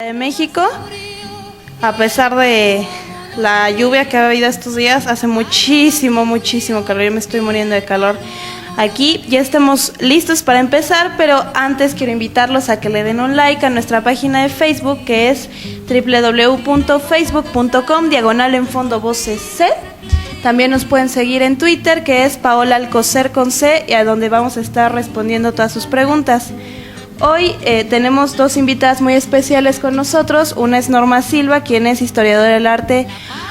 De México, a pesar de la lluvia que ha habido estos días, hace muchísimo calor. Yo me estoy muriendo de calor aquí. Ya estamos listos para empezar, pero antes quiero invitarlos a que le den un like a nuestra página de Facebook, que es www.facebook.com/enfondovoces. También nos pueden seguir en Twitter, que es Paola Alcocer con C, y a donde vamos a estar respondiendo todas sus preguntas. Hoy tenemos dos invitadas muy especiales con nosotros. Una es Norma Silva, quien es historiadora del arte,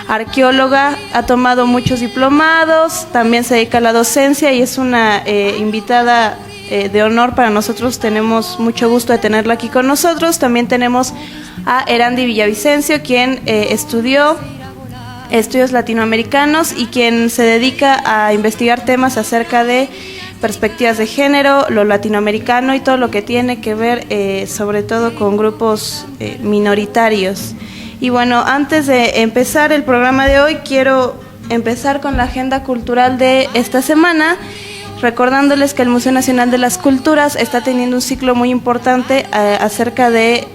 arqueóloga, ha tomado muchos diplomados, también se dedica a la docencia y es una invitada de honor para nosotros. Tenemos mucho gusto de tenerla aquí con nosotros. También tenemos a Erandi Villavicencio, quien estudió estudios latinoamericanos y quien se dedica a investigar temas acerca de perspectivas de género, lo latinoamericano y todo lo que tiene que ver sobre todo con grupos minoritarios. Y bueno, antes de empezar el programa de hoy, quiero empezar con la agenda cultural de esta semana, recordándoles que el Museo Nacional de las Culturas está teniendo un ciclo muy importante acerca de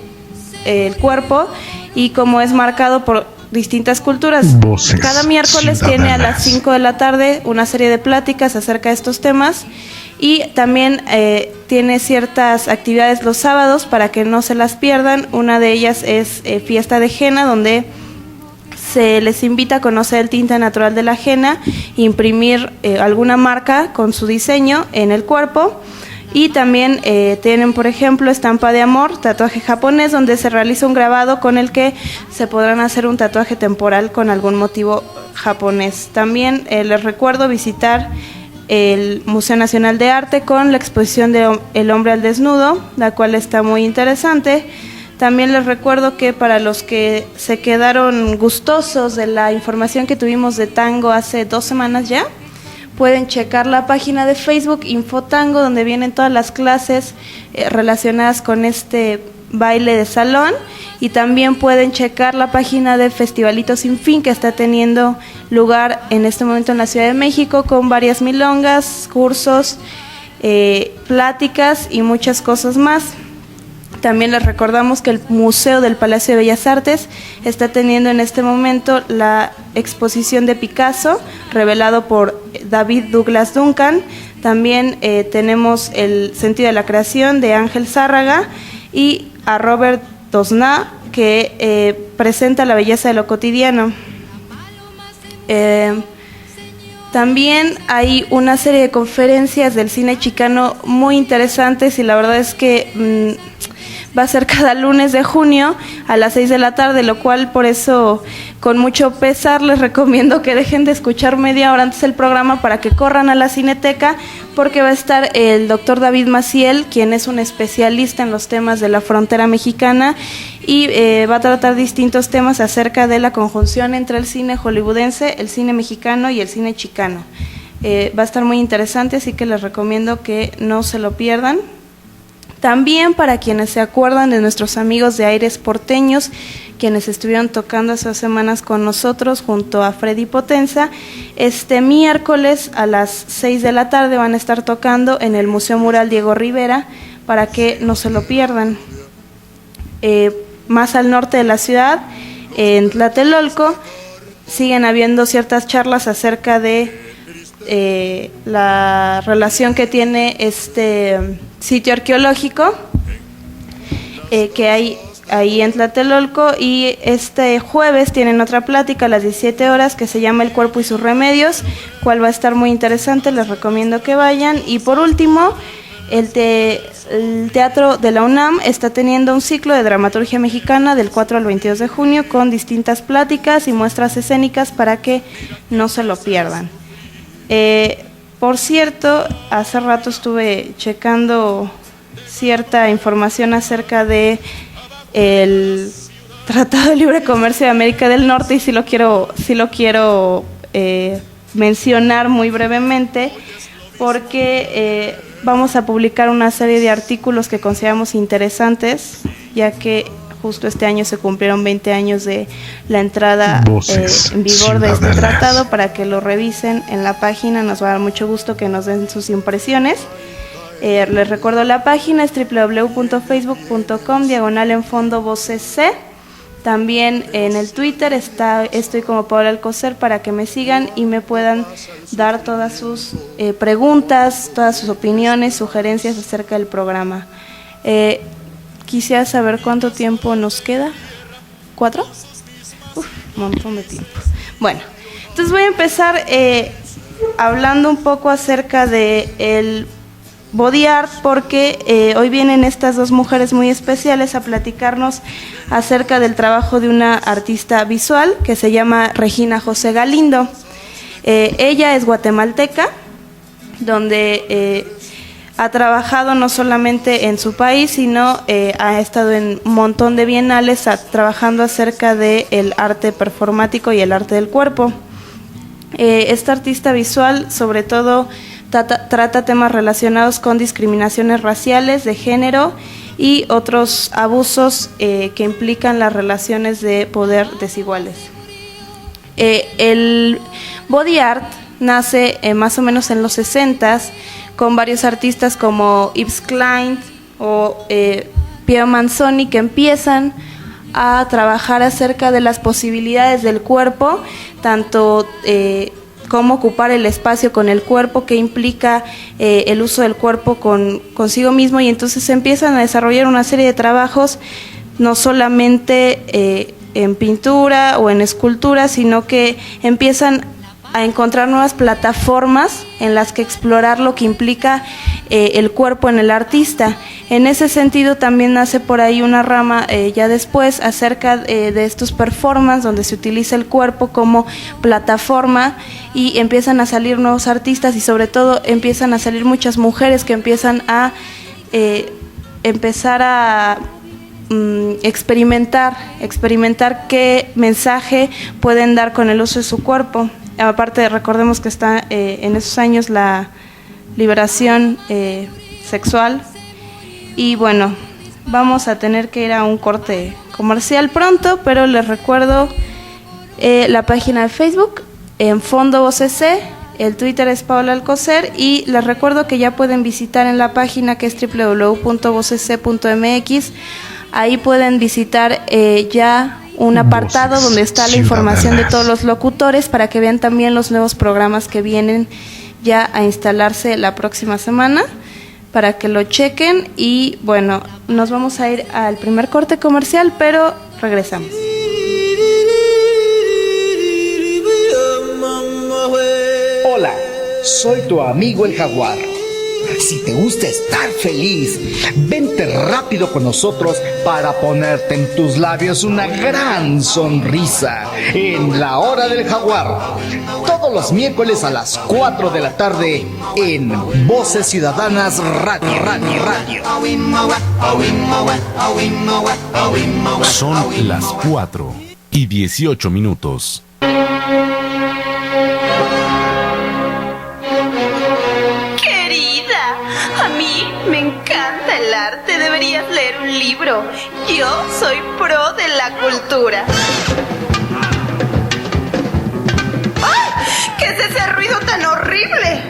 el cuerpo y cómo es marcado por distintas culturas. Voces Cada miércoles ciudadanas. tiene a las 5 de la tarde una serie de pláticas acerca de estos temas y también tiene ciertas actividades los sábados para que no se las pierdan. Una de ellas es Fiesta de Henna, donde se les invita a conocer el tinte natural de la henna, imprimir alguna marca con su diseño en el cuerpo. Y también tienen, por ejemplo, estampa de amor, tatuaje japonés, donde se realiza un grabado con el que se podrán hacer un tatuaje temporal con algún motivo japonés. También les recuerdo visitar el Museo Nacional de Arte con la exposición de El hombre al desnudo, la cual está muy interesante. También les recuerdo que para los que se quedaron gustosos de la información que tuvimos de tango hace 2 semanas ya, pueden checar la página de Facebook Infotango, donde vienen todas las clases relacionadas con este baile de salón, y también pueden checar la página de Festivalito Sin Fin, que está teniendo lugar en este momento en la Ciudad de México, con varias milongas, cursos, pláticas y muchas cosas más. También les recordamos que el Museo del Palacio de Bellas Artes está teniendo en este momento la exposición de Picasso, revelado por David Douglas Duncan. También tenemos el Sentido de la Creación de Ángel Zárraga y a Robert Dosna, que presenta la belleza de lo cotidiano. También hay una serie de conferencias del cine chicano muy interesantes y la verdad es que va a ser cada lunes de junio a las 6 de la tarde, lo cual por eso con mucho pesar les recomiendo que dejen de escuchar media hora antes el programa para que corran a la Cineteca, porque va a estar el doctor David Maciel, quien es un especialista en los temas de la frontera mexicana y va a tratar distintos temas acerca de la conjunción entre el cine hollywoodense, el cine mexicano y el cine chicano. Va a estar muy interesante, así que les recomiendo que no se lo pierdan. También para quienes se acuerdan de nuestros amigos de Aires Porteños, quienes estuvieron tocando hace 2 semanas con nosotros junto a Freddy Potenza, este miércoles a las 6 de la tarde van a estar tocando en el Museo Mural Diego Rivera, para que no se lo pierdan. Más al norte de la ciudad, en Tlatelolco, siguen habiendo ciertas charlas acerca de la relación que tiene este sitio arqueológico que hay ahí en Tlatelolco, y este jueves tienen otra plática a las 17 horas que se llama El cuerpo y sus remedios, cual va a estar muy interesante, les recomiendo que vayan. Y por último, el Teatro de la UNAM está teniendo un ciclo de dramaturgia mexicana del 4 al 22 de junio con distintas pláticas y muestras escénicas para que no se lo pierdan. Por cierto, hace rato estuve checando cierta información acerca de el Tratado de Libre Comercio de América del Norte, y sí lo quiero mencionar muy brevemente, porque vamos a publicar una serie de artículos que consideramos interesantes, ya que justo este año se cumplieron 20 años de la entrada en vigor de este tratado, para que lo revisen en la página. Nos va a dar mucho gusto que nos den sus impresiones. Les recuerdo la página es www.facebook.com/enfondovocc. También en el Twitter estoy como Paola Alcocer para que me sigan y me puedan dar todas sus preguntas, todas sus opiniones, sugerencias acerca del programa. Quisiera saber cuánto tiempo nos queda. ¿4? Un montón de tiempo. Bueno, entonces voy a empezar hablando un poco acerca de el body art, porque hoy vienen estas dos mujeres muy especiales a platicarnos acerca del trabajo de una artista visual que se llama Regina José Galindo. Ella es guatemalteca, donde ha trabajado no solamente en su país, sino ha estado en un montón de bienales trabajando acerca del arte performático y el arte del cuerpo. Esta artista visual sobre todo trata temas relacionados con discriminaciones raciales, de género y otros abusos que implican las relaciones de poder desiguales. El body art nace más o menos en los 60s con varios artistas como Yves Klein o Piero Manzoni, que empiezan a trabajar acerca de las posibilidades del cuerpo, tanto cómo ocupar el espacio con el cuerpo, que implica el uso del cuerpo consigo mismo, y entonces se empiezan a desarrollar una serie de trabajos, no solamente en pintura o en escultura, sino que empiezan a encontrar nuevas plataformas en las que explorar lo que implica el cuerpo en el artista. En ese sentido también nace por ahí una rama ya después acerca de estos performances donde se utiliza el cuerpo como plataforma y empiezan a salir nuevos artistas, y sobre todo empiezan a salir muchas mujeres que empiezan a experimentar qué mensaje pueden dar con el uso de su cuerpo. Aparte, recordemos que está en esos años la liberación sexual. Y bueno, vamos a tener que ir a un corte comercial pronto, pero les recuerdo la página de Facebook, Enfondovocc, el Twitter es Paola Alcocer, y les recuerdo que ya pueden visitar en la página que es www.vocc.mx. Ahí pueden visitar ya un apartado donde está la información de todos los locutores para que vean también los nuevos programas que vienen ya a instalarse la próxima semana, para que lo chequen. Y bueno, nos vamos a ir al primer corte comercial, pero regresamos. Hola, soy tu amigo el Jaguar. Si te gusta estar feliz, vente rápido con nosotros para ponerte en tus labios una gran sonrisa en La Hora del Jaguar. Todos los miércoles a las 4 de la tarde en Voces Ciudadanas Radio. Son las 4:18. Me encanta el arte, deberías leer un libro. Yo soy pro de la cultura. ¡Ay! ¿Qué es ese ruido tan horrible?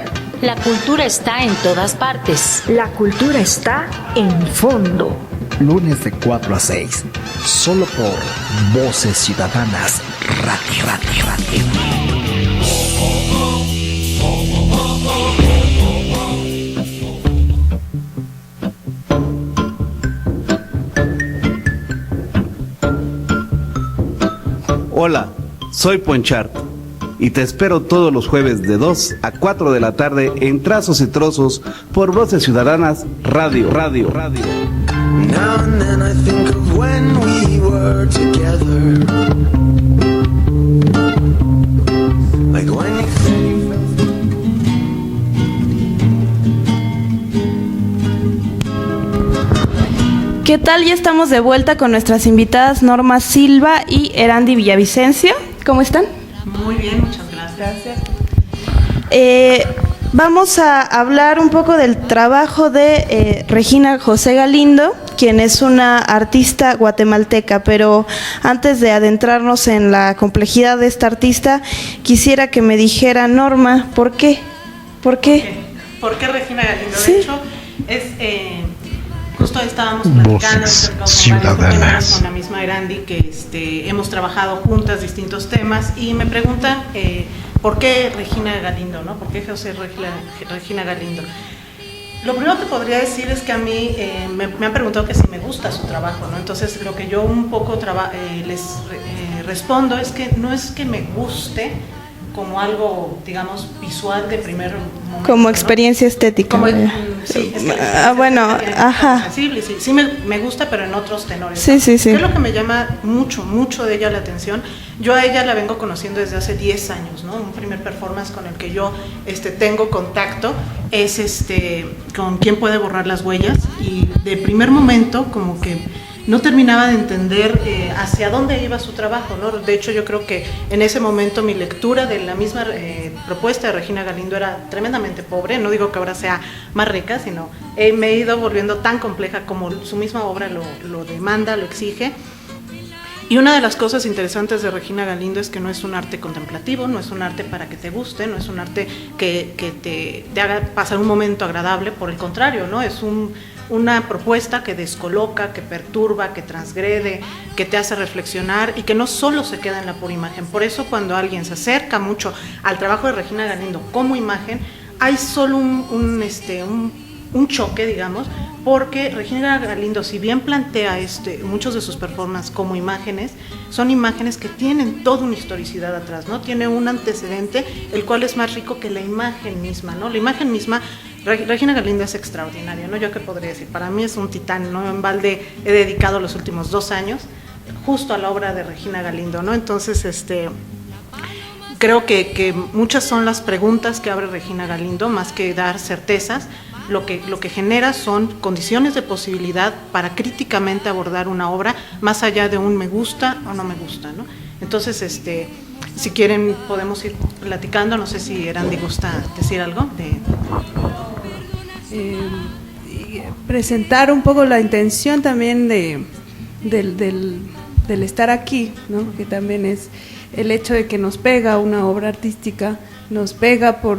La cultura está en todas partes. La cultura está en fondo. Lunes de 4 a 6, solo por Voces Ciudadanas Radio. Hola, soy Ponchart y te espero todos los jueves de 2 a 4 de la tarde en Trazos y Trozos por Voces Ciudadanas Radio. Now and then I think of when we were together. Like when you said you felt. ¿Qué tal? Ya estamos de vuelta con nuestras invitadas Norma Silva y Erandi Villavicencio. ¿Cómo están? Muy bien, muchas gracias. Vamos a hablar un poco del trabajo de Regina José Galindo, quien es una artista guatemalteca, pero antes de adentrarnos en la complejidad de esta artista, quisiera que me dijera, Norma, ¿por qué? ¿Por qué Regina Galindo? Sí. De hecho, Justo estábamos platicando Voces con ciudadanas. con la misma Erandi, que hemos trabajado juntas distintos temas, y me preguntan ¿por qué Regina Galindo, no? ¿Por qué José Regina Galindo? Lo primero que podría decir es que a mí me han preguntado que si me gusta su trabajo, ¿no? Entonces lo que yo un poco les respondo es que no es que me guste como algo, digamos, visual de primer momento, Como experiencia estética. Como, sí, es que bueno, ajá. sensible, sí me gusta, pero en otros tenores. Sí, sí, sí. ¿Qué es lo que me llama mucho de ella la atención? Yo a ella la vengo conociendo desde hace 10 años, ¿no? Un primer performance con el que yo tengo contacto es con ¿Quién puede borrar las huellas? Y de primer momento como que no terminaba de entender hacia dónde iba su trabajo, ¿no? De hecho, yo creo que en ese momento mi lectura de la misma propuesta de Regina Galindo era tremendamente pobre. No digo que ahora sea más rica, sino me he ido volviendo tan compleja como su misma obra lo demanda, lo exige. Y una de las cosas interesantes de Regina Galindo es que no es un arte contemplativo, no es un arte para que te guste, no es un arte que te haga pasar un momento agradable, por el contrario, ¿no? Es una propuesta que descoloca, que perturba, que transgrede, que te hace reflexionar y que no solo se queda en la pura imagen. Por eso cuando alguien se acerca mucho al trabajo de Regina Galindo como imagen, hay solo un choque, digamos, porque Regina Galindo, si bien plantea muchos de sus performances como imágenes, son imágenes que tienen toda una historicidad atrás, ¿no? Tiene un antecedente, el cual es más rico que la imagen misma, ¿no? La imagen misma, Regina Galindo es extraordinaria, ¿no? Yo qué podría decir, para mí es un titán, ¿no? En balde he dedicado los últimos 2 años justo a la obra de Regina Galindo, ¿no? Entonces, creo que muchas son las preguntas que abre Regina Galindo, más que dar certezas. Lo que genera son condiciones de posibilidad para críticamente abordar una obra, más allá de un me gusta o no me gusta, ¿no? Entonces, si quieren podemos ir platicando, no sé si Erandi gusta decir algo de... presentar un poco la intención también del estar aquí, ¿no? Que también es el hecho de que nos pega una obra artística, nos pega por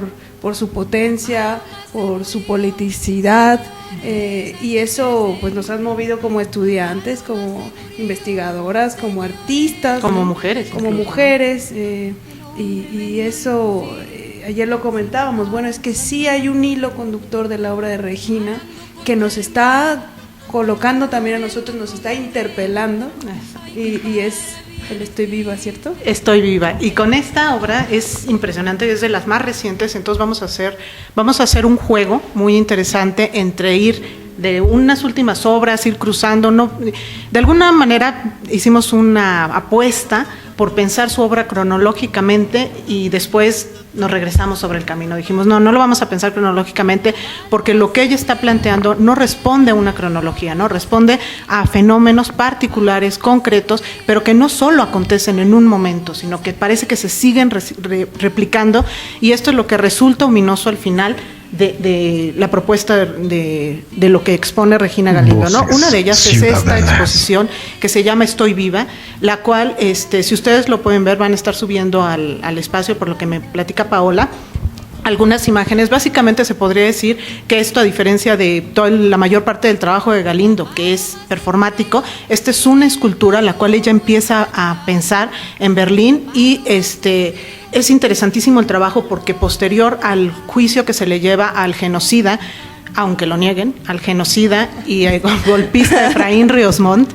su potencia, por su politicidad, y eso pues nos ha movido como estudiantes, como investigadoras, como artistas, como ¿no? mujeres, como mujeres, y eso ayer lo comentábamos. Bueno, es que sí hay un hilo conductor de la obra de Regina que nos está colocando también a nosotros, nos está interpelando, y es el Estoy Viva, ¿cierto? Estoy Viva. Y con esta obra es impresionante, es de las más recientes, entonces vamos a hacer un juego muy interesante entre ir de unas últimas obras, ir cruzando, no, de alguna manera hicimos una apuesta por pensar su obra cronológicamente y después nos regresamos sobre el camino. Dijimos, no lo vamos a pensar cronológicamente porque lo que ella está planteando no responde a una cronología, no responde a fenómenos particulares, concretos, pero que no solo acontecen en un momento, sino que parece que se siguen replicando, y esto es lo que resulta ominoso al final de la propuesta de lo que expone Regina Galindo, ¿no? Una de ellas es esta exposición que se llama Estoy Viva, la cual, si ustedes lo pueden ver, van a estar subiendo al espacio, por lo que me platica Paola, algunas imágenes. Básicamente se podría decir que esto, a diferencia de toda la mayor parte del trabajo de Galindo, que es performático, esta es una escultura la cual ella empieza a pensar en Berlín, y es interesantísimo el trabajo porque posterior al juicio que se le lleva al genocida, aunque lo nieguen, al genocida y al golpista Efraín Ríos Montt,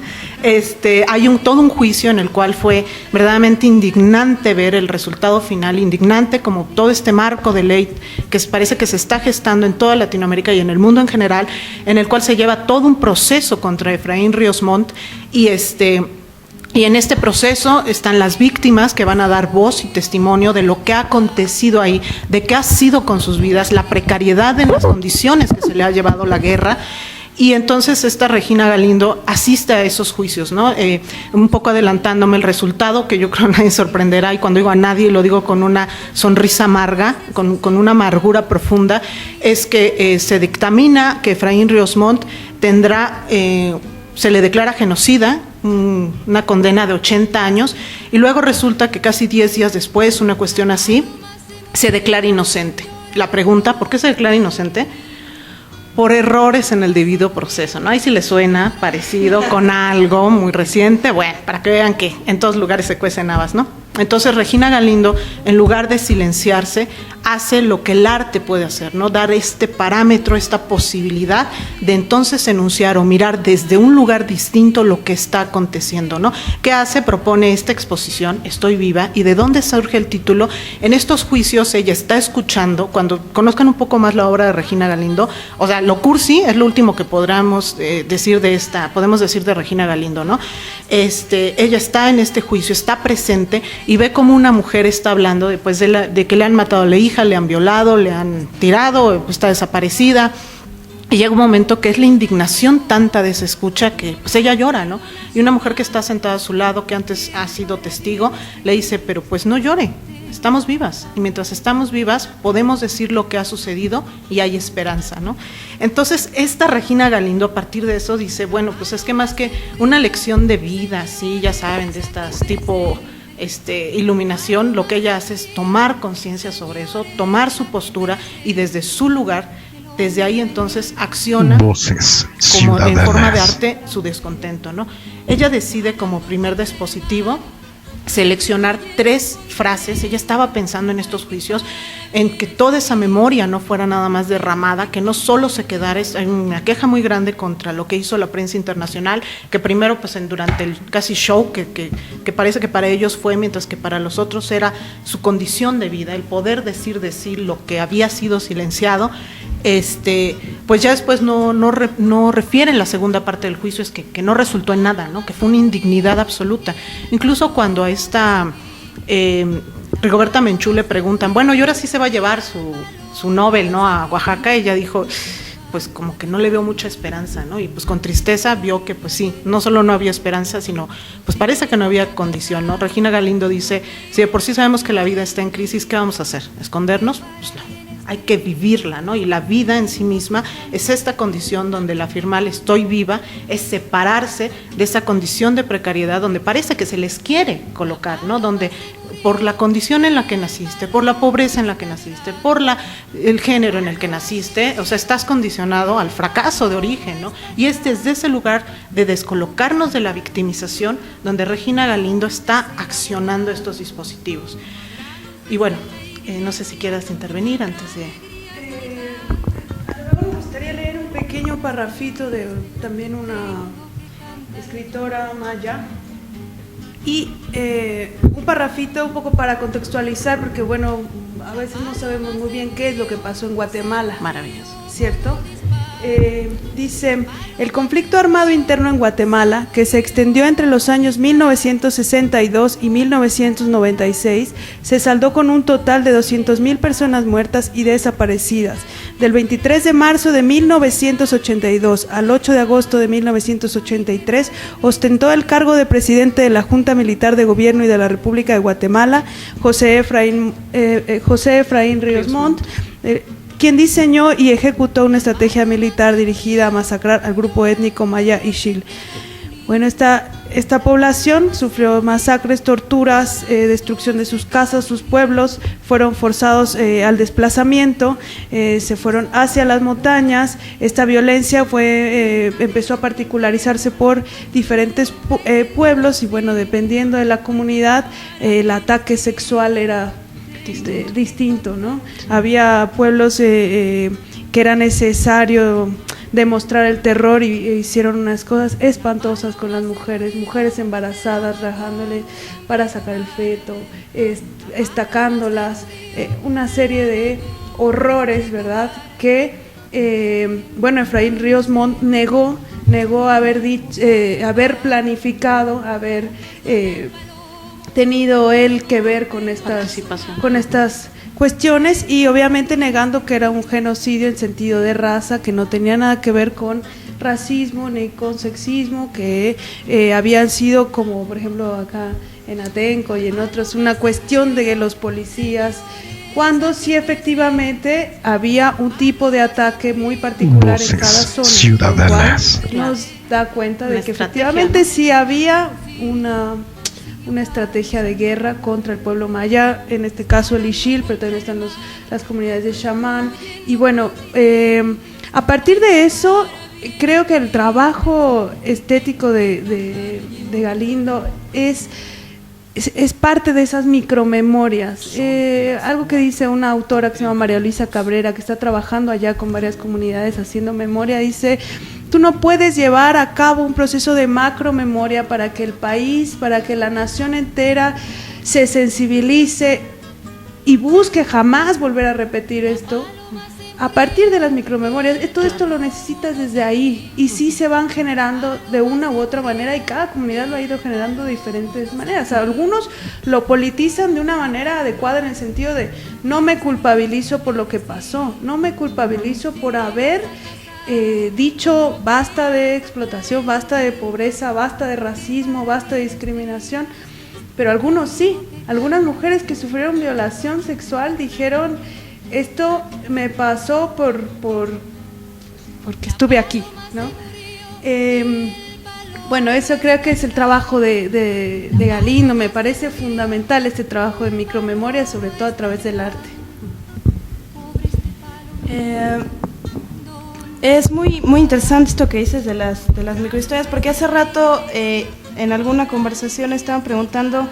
hay todo un juicio en el cual fue verdaderamente indignante ver el resultado final, indignante como todo este marco de ley que parece que se está gestando en toda Latinoamérica y en el mundo en general, en el cual se lleva todo un proceso contra Efraín Ríos Montt, y en este proceso están las víctimas que van a dar voz y testimonio de lo que ha acontecido ahí, de qué ha sido con sus vidas, la precariedad en las condiciones que se le ha llevado la guerra. Y entonces esta Regina Galindo asiste a esos juicios, ¿no? Un poco adelantándome, el resultado, que yo creo nadie sorprenderá, y cuando digo a nadie lo digo con una sonrisa amarga, con una amargura profunda, es que se dictamina que Efraín Ríos Montt se le declara genocida, una condena de 80 años, y luego resulta que casi 10 días después, una cuestión así, se declara inocente. La pregunta, ¿por qué se declara inocente? por errores en el debido proceso, ¿no? Ahí sí le suena parecido con algo muy reciente, bueno, para que vean que en todos lugares se cuecen habas, ¿no? Entonces Regina Galindo, en lugar de silenciarse, hace lo que el arte puede hacer, ¿no? Dar este parámetro, esta posibilidad de entonces enunciar o mirar desde un lugar distinto lo que está aconteciendo, ¿no? ¿Qué hace? Propone esta exposición, Estoy viva, y de dónde surge el título. En estos juicios ella está escuchando, cuando conozcan un poco más la obra de Regina Galindo, o sea, lo cursi es lo último que podemos decir de Regina Galindo, ¿no? Ella está en este juicio, está presente y ve como una mujer está hablando después de que le han matado a la hija, le han violado, le han tirado, pues está desaparecida. Y llega un momento que es la indignación tanta de esa escucha que pues ella llora, ¿no? Y una mujer que está sentada a su lado, que antes ha sido testigo, le dice, pero pues no llore, estamos vivas. Y mientras estamos vivas podemos decir lo que ha sucedido y hay esperanza, ¿no? Entonces esta Regina Galindo a partir de eso dice, bueno, pues es que más que una lección de vida, sí, ya saben, de estas tipo iluminación, lo que ella hace es tomar conciencia sobre eso, tomar su postura y desde su lugar, desde ahí entonces acciona Voces como en ciudadanas. forma de arte su descontento, ¿no? Ella decide como primer dispositivo seleccionar 3 frases. Ella estaba pensando en estos juicios, en que toda esa memoria no fuera nada más derramada, que no solo se quedara. Hay una queja muy grande contra lo que hizo la prensa internacional, que primero pues durante el casi show, que parece que para ellos fue, mientras que para los otros era su condición de vida, el poder decir lo que había sido silenciado. Pues ya después no refieren la segunda parte del juicio, es que no resultó en nada, ¿no? Que fue una indignidad absoluta. Incluso cuando a esta Rigoberta Menchú le preguntan, bueno, y ahora sí se va a llevar su Nobel, ¿no? A Oaxaca, ella dijo, pues como que no le veo mucha esperanza, ¿no? Y pues con tristeza vio que pues sí, no solo no había esperanza, sino pues parece que no había condición, ¿no? Regina Galindo dice, si de por sí sabemos que la vida está en crisis, ¿qué vamos a hacer? ¿Escondernos? Pues no. Hay que vivirla, ¿no? Y la vida en sí misma es esta condición donde el afirmar estoy viva es separarse de esa condición de precariedad donde parece que se les quiere colocar, ¿no? Donde por la condición en la que naciste, por la pobreza en la que naciste, por el género en el que naciste, o sea, estás condicionado al fracaso de origen, ¿no? Y es desde ese lugar de descolocarnos de la victimización donde Regina Galindo está accionando estos dispositivos. Y bueno, no sé si quieras intervenir antes de... Me gustaría leer un pequeño parrafito de también una escritora maya y un parrafito un poco para contextualizar, porque bueno, a veces no sabemos muy bien qué es lo que pasó en Guatemala. Maravilloso. ¿Cierto? Dice, el conflicto armado interno en Guatemala, que se extendió entre los años 1962 y 1996, se saldó con un total de 200,000 personas muertas y desaparecidas. Del 23 de marzo de 1982 al 8 de agosto de 1983, ostentó el cargo de presidente de la Junta Militar de Gobierno y de la República de Guatemala, José Efraín Ríos Montt, quien diseñó y ejecutó una estrategia militar dirigida a masacrar al grupo étnico maya Ixil. Bueno, esta población sufrió masacres, torturas, destrucción de sus casas, sus pueblos, fueron forzados al desplazamiento, se fueron hacia las montañas. Esta violencia empezó a particularizarse por diferentes pueblos y bueno, dependiendo de la comunidad, el ataque sexual era distinto, ¿no? Había pueblos que era necesario demostrar el terror y hicieron unas cosas espantosas con las mujeres embarazadas, rajándole para sacar el feto, estacándolas, una serie de horrores, ¿verdad? Que, bueno, Efraín Ríos Montt negó haber planificado, haber tenido él que ver con estas cuestiones y obviamente negando que era un genocidio en sentido de raza, que no tenía nada que ver con racismo ni con sexismo, que habían sido como por ejemplo acá en Atenco y en otros una cuestión de los policías, cuando sí efectivamente había un tipo de ataque muy particular en cada zona, ciudadanas. Nos da cuenta de que efectivamente, ¿no?, sí había una estrategia de guerra contra el pueblo maya, en este caso el Ixil, pero también están las comunidades de chamán. Y bueno, A partir de eso, creo que el trabajo estético de Galindo es parte de esas micromemorias. Algo que dice una autora que se llama María Luisa Cabrera, que está trabajando allá con varias comunidades haciendo memoria, dice: tú no puedes llevar a cabo un proceso de macromemoria para que el país, para que la nación entera se sensibilice y busque jamás volver a repetir esto. A partir de las micromemorias, todo esto lo necesitas desde ahí, y sí se van generando de una u otra manera, y cada comunidad lo ha ido generando de diferentes maneras. Algunos lo politizan de una manera adecuada, en el sentido de: no me culpabilizo por lo que pasó, no me culpabilizo por haber dicho basta de explotación, basta de pobreza, basta de racismo, basta de discriminación. Pero algunos sí, algunas mujeres que sufrieron violación sexual dijeron: esto me pasó porque estuve aquí, ¿no? Bueno, eso creo que es el trabajo de Galindo. Me parece fundamental este trabajo de micromemoria, sobre todo a través del arte. Es muy interesante esto que dices de las microhistorias, porque hace rato en alguna conversación estaban preguntando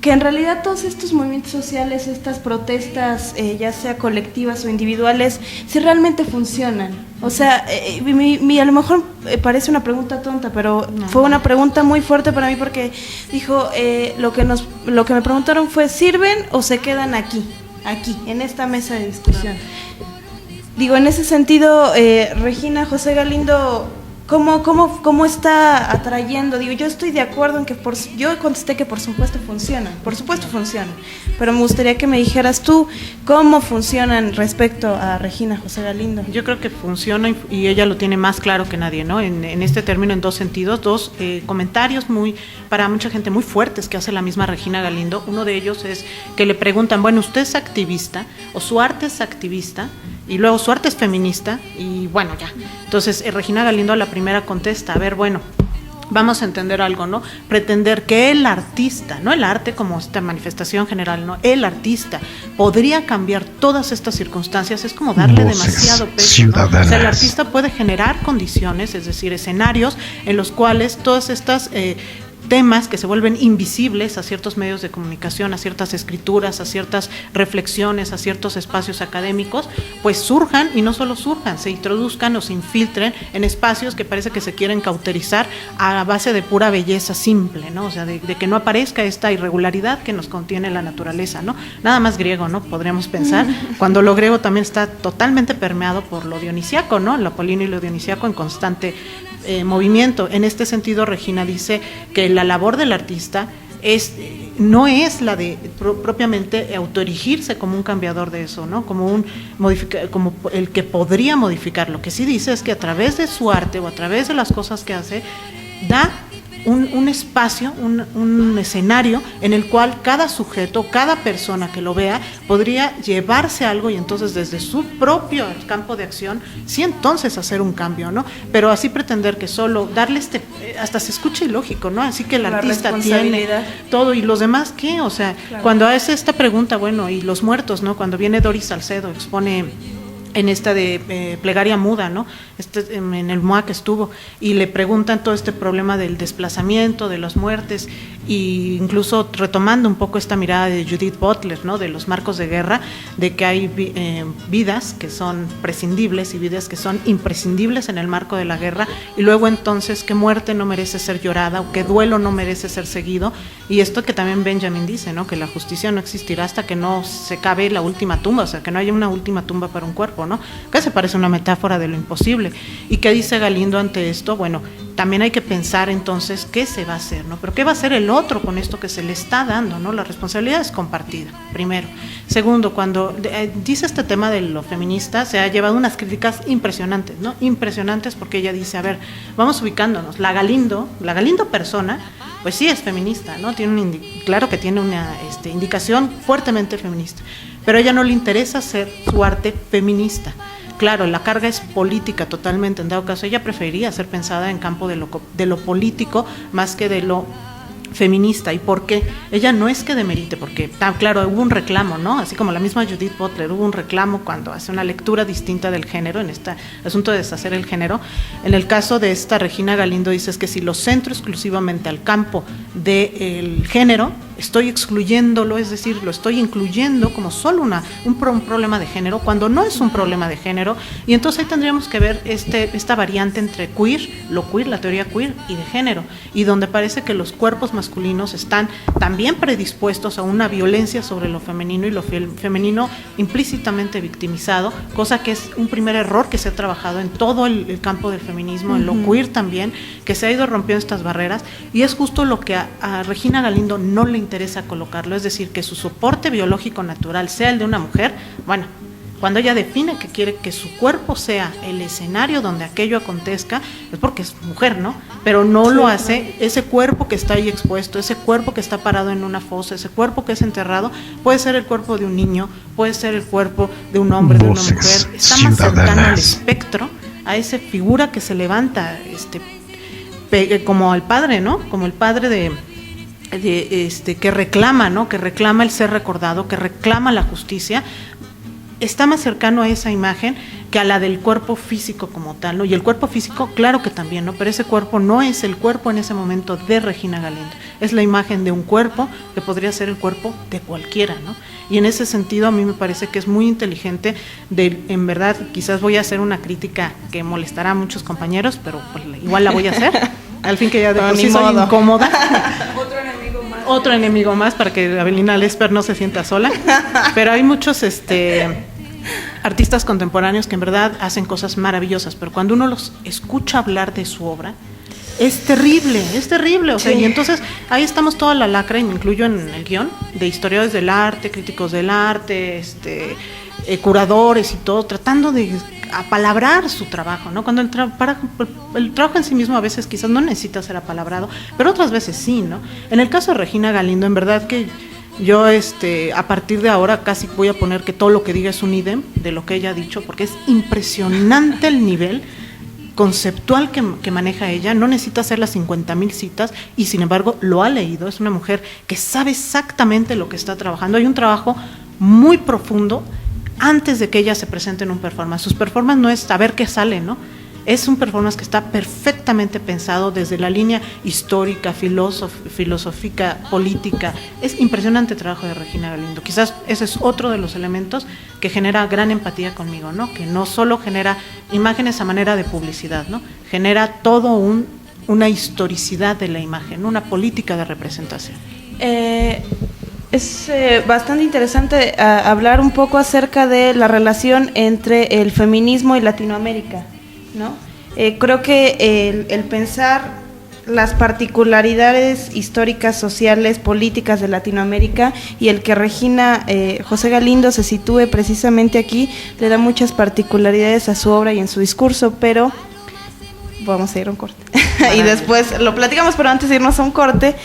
que en realidad todos estos movimientos sociales, estas protestas, ya sea colectivas o individuales, si realmente funcionan. O sea, a lo mejor parece una pregunta tonta, pero fue una pregunta muy fuerte para mí, porque dijo, lo que me preguntaron fue: ¿sirven o se quedan aquí, en esta mesa de discusión? Digo, en ese sentido, Regina, José Galindo, ¿cómo está atrayendo? Digo, yo estoy de acuerdo en que yo contesté que por supuesto funcionan, pero me gustaría que me dijeras tú cómo funcionan respecto a Regina, José Galindo. Yo creo que funciona, y ella lo tiene más claro que nadie, ¿no? En este término, en dos sentidos, dos comentarios para mucha gente muy fuertes que hace la misma Regina Galindo. Uno de ellos es que le preguntan: bueno, ¿usted es activista o su arte es activista? Y luego su arte es feminista, y bueno, ya. Entonces Regina Galindo a la primera contesta: a ver, bueno, vamos a entender algo, ¿no? Pretender que el artista, no el arte como esta manifestación general, no, el artista podría cambiar todas estas circunstancias, es como darle demasiado peso, ¿no? O sea, el artista puede generar condiciones, es decir, escenarios en los cuales todas estas temas que se vuelven invisibles a ciertos medios de comunicación, a ciertas escrituras, a ciertas reflexiones, a ciertos espacios académicos, pues surjan, y no solo surjan, se introduzcan o se infiltren en espacios que parece que se quieren cauterizar a base de pura belleza simple, ¿no? O sea, de que no aparezca esta irregularidad que nos contiene la naturaleza, ¿no? Nada más griego, ¿no? Podríamos pensar, cuando lo griego también está totalmente permeado por lo dionisiaco, ¿no? Lo apolíneo y lo dionisiaco en constante movimiento. En este sentido, Regina dice que la labor del artista no es la de propiamente autoerigirse como un cambiador de eso, ¿no? Como el que podría modificar. Lo que sí dice es que a través de su arte o a través de las cosas que hace, da un espacio, un escenario en el cual cada sujeto, cada persona que lo vea podría llevarse algo, y entonces desde su propio campo de acción, sí, entonces hacer un cambio, ¿no? Pero así pretender que solo darle hasta se escucha ilógico, ¿no? Así que el artista tiene todo, y los demás, ¿qué? O sea, claro. Cuando hace esta pregunta, bueno, y los muertos, ¿no? Cuando viene Doris Salcedo, expone en esta de plegaria muda, ¿no? En el MOAC estuvo, y le preguntan todo este problema del desplazamiento, de las muertes, y incluso retomando un poco esta mirada de Judith Butler, ¿no? De los marcos de guerra, de que hay vidas que son prescindibles y vidas que son imprescindibles en el marco de la guerra, y luego entonces qué muerte no merece ser llorada, o qué duelo no merece ser seguido, y esto que también Benjamin dice, ¿no? Que la justicia no existirá hasta que no se cabe la última tumba, o sea, que no haya una última tumba para un cuerpo, ¿no? Que se parece una metáfora de lo imposible. ¿Y qué dice Galindo ante esto? Bueno, también hay que pensar entonces qué se va a hacer, ¿no? Pero qué va a hacer el otro con esto que se le está dando, ¿no? La responsabilidad es compartida, primero. Segundo, cuando dice este tema de lo feminista, se ha llevado unas críticas impresionantes, ¿no? Impresionantes, porque ella dice, a ver, vamos ubicándonos, la Galindo persona, pues sí es feminista, ¿no? Claro que tiene una indicación fuertemente feminista, pero a ella no le interesa hacer su arte feminista. Claro, la carga es política totalmente, en dado caso ella preferiría ser pensada en campo de lo político más que de lo feminista. ¿Y por qué? Ella no es que demerite, porque, claro, hubo un reclamo, ¿no? Así como la misma Judith Butler, hubo un reclamo cuando hace una lectura distinta del género, en este asunto de deshacer el género. En el caso de esta Regina Galindo, dices que si lo centro exclusivamente al campo del género, estoy excluyéndolo, es decir, lo estoy incluyendo como solo un problema de género, cuando no es un problema de género, y entonces ahí tendríamos que ver esta variante entre la teoría queer y de género, y donde parece que los cuerpos masculinos están también predispuestos a una violencia sobre lo femenino y lo femenino implícitamente victimizado, cosa que es un primer error que se ha trabajado en todo el campo del feminismo, en lo queer también, que se ha ido rompiendo estas barreras, y es justo lo que a Regina Galindo no le interesa colocarlo, es decir, que su soporte biológico natural sea el de una mujer. Bueno, cuando ella define que quiere que su cuerpo sea el escenario donde aquello acontezca, es porque es mujer, ¿no? Pero no lo hace, ese cuerpo que está ahí expuesto, ese cuerpo que está parado en una fosa, ese cuerpo que es enterrado, puede ser el cuerpo de un niño, puede ser el cuerpo de un hombre, de una mujer, está más cercano al espectro, a esa figura que se levanta, como al padre, ¿no? Como el padre que reclama, ¿no? Que reclama el ser recordado, que reclama la justicia, está más cercano a esa imagen que a la del cuerpo físico como tal, ¿no? Y el cuerpo físico, claro que también, ¿no? Pero ese cuerpo no es el cuerpo en ese momento de Regina Galindo, es la imagen de un cuerpo que podría ser el cuerpo de cualquiera, ¿no? Y en ese sentido a mí me parece que es muy inteligente, en verdad, quizás voy a hacer una crítica que molestará a muchos compañeros, pero pues, igual la voy a hacer, al fin que ya de por sí soy incómoda. Otro enemigo más para que Avelina Lesper no se sienta sola, pero hay muchos artistas contemporáneos que en verdad hacen cosas maravillosas, pero cuando uno los escucha hablar de su obra, es terrible, o sea, y entonces ahí estamos toda la lacra, y me incluyo en el guión, de historiadores del arte, críticos del arte, curadores y todo, tratando de apalabrar su trabajo, ¿no? Cuando el trabajo en sí mismo a veces quizás no necesita ser apalabrado, pero otras veces sí, ¿no? En el caso de Regina Galindo, en verdad que yo a partir de ahora casi voy a poner que todo lo que diga es un idem de lo que ella ha dicho, porque es impresionante el nivel conceptual que maneja ella, no necesita hacer las 50,000 citas y sin embargo lo ha leído, es una mujer que sabe exactamente lo que está trabajando, hay un trabajo muy profundo antes de que ella se presente en un performance. Sus performances no es a ver qué sale, ¿no? Es un performance que está perfectamente pensado desde la línea histórica, filosófica, política. Es impresionante el trabajo de Regina Galindo. Quizás ese es otro de los elementos que genera gran empatía conmigo, ¿no? Que no solo genera imágenes a manera de publicidad, ¿no? Genera todo una historicidad de la imagen, una política de representación. Es bastante interesante hablar un poco acerca de la relación entre el feminismo y Latinoamérica, ¿no? Creo que el pensar las particularidades históricas, sociales, políticas de Latinoamérica y el que Regina José Galindo se sitúe precisamente aquí le da muchas particularidades a su obra y en su discurso, pero vamos a ir a un corte y después lo platicamos, pero antes de irnos a un corte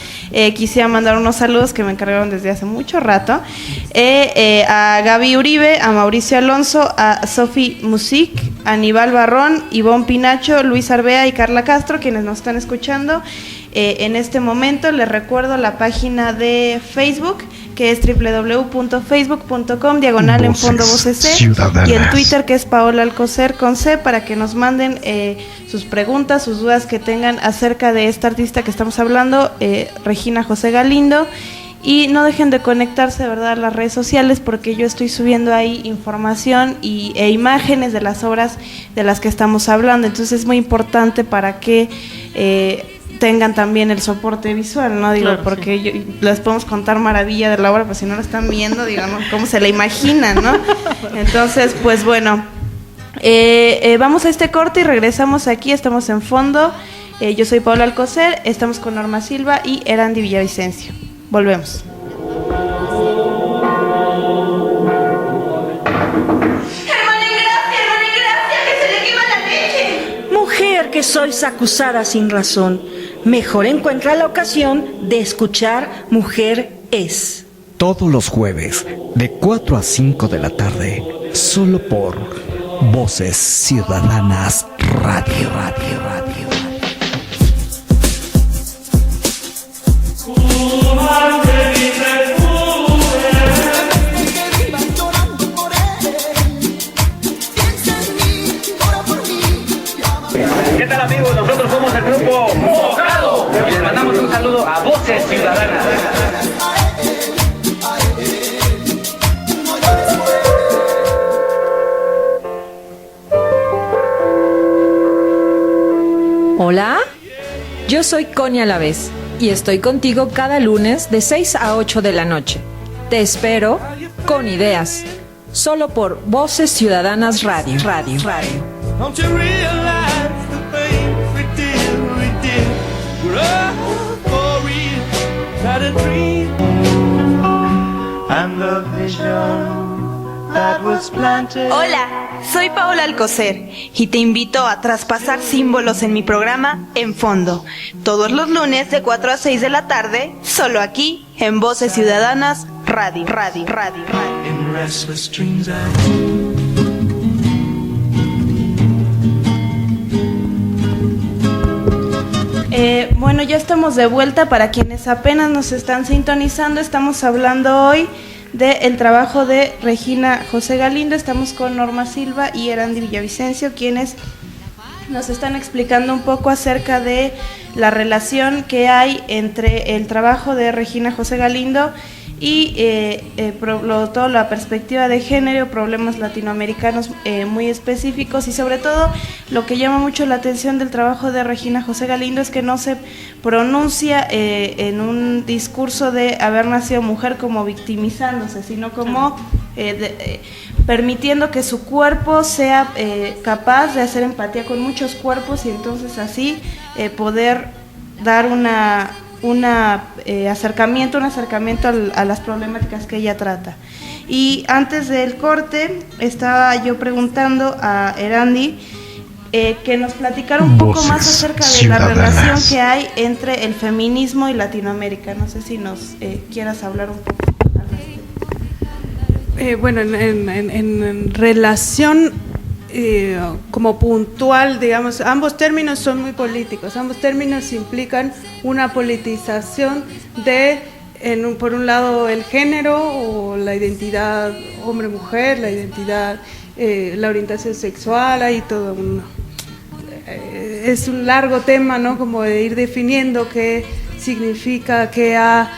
quisiera mandar unos saludos que me encargaron desde hace mucho rato a Gaby Uribe, a Mauricio Alonso, a Sofi Music, a Aníbal Barrón, Ivonne Pinacho, Luis Arbea y Carla Castro, quienes nos están escuchando en este momento. Les recuerdo la página de Facebook, que es www.facebook.com/enfondovocc, y en Twitter, que es Paola Alcocer con C, para que nos manden sus preguntas, sus dudas que tengan acerca de esta artista que estamos hablando, Regina José Galindo. Y no dejen de conectarse, de verdad, a las redes sociales, porque yo estoy subiendo ahí información e imágenes de las obras de las que estamos hablando. Entonces es muy importante para que tengan también el soporte visual, ¿no? Digo, claro, porque sí, les podemos contar maravilla de la obra, pues si no la están viendo, digamos, cómo se la imaginan, ¿no? Entonces, pues bueno, vamos a este corte y regresamos aquí, estamos en Fondo. Yo soy Paola Alcocer, estamos con Norma Silva y Erandi Villavicencio. Volvemos. Hermana Ingracia, que se le quema la leche. Mujer que sois acusada sin razón, mejor encuentra la ocasión de escuchar Mujer es. Todos los jueves, de 4 a 5 de la tarde, solo por Voces Ciudadanas Radio. ¿Qué tal, amigos? Nosotros somos el grupo Mojado y les mandamos un saludo a Voces Ciudadanas. Hola, yo soy Connie Alavés y estoy contigo cada lunes de 6 a 8 de la noche. Te espero con ideas, solo por Voces Ciudadanas Radio. Don't you realize the things we did, grow for real, not a dream, and the vision that was planted. Hola, soy Paola Alcocer y te invito a traspasar símbolos en mi programa En Fondo, todos los lunes de 4 a 6 de la tarde, solo aquí en Voces Ciudadanas Radio. In restless dreams Bueno, ya estamos de vuelta. Para quienes apenas nos están sintonizando, estamos hablando hoy del trabajo de Regina José Galindo. Estamos con Norma Silva y Erandi Villavicencio, quienes nos están explicando un poco acerca de la relación que hay entre el trabajo de Regina José Galindo y toda la perspectiva de género, problemas latinoamericanos muy específicos, y sobre todo lo que llama mucho la atención del trabajo de Regina José Galindo es que no se pronuncia en un discurso de haber nacido mujer como victimizándose, sino como permitiendo que su cuerpo sea capaz de hacer empatía con muchos cuerpos, y entonces así poder dar un acercamiento a las problemáticas que ella trata. Y antes del corte estaba yo preguntando a Erandi que nos platicara un poco más acerca de la relación que hay entre el feminismo y Latinoamérica. No sé si nos quieras hablar un poco al respecto. Bueno, en relación como puntual, digamos, ambos términos son muy políticos, ambos términos implican una politización de, por un lado, el género o la identidad hombre-mujer, la identidad, la orientación sexual, hay todo es un largo tema, ¿no? Como de ir definiendo qué significa, qué ha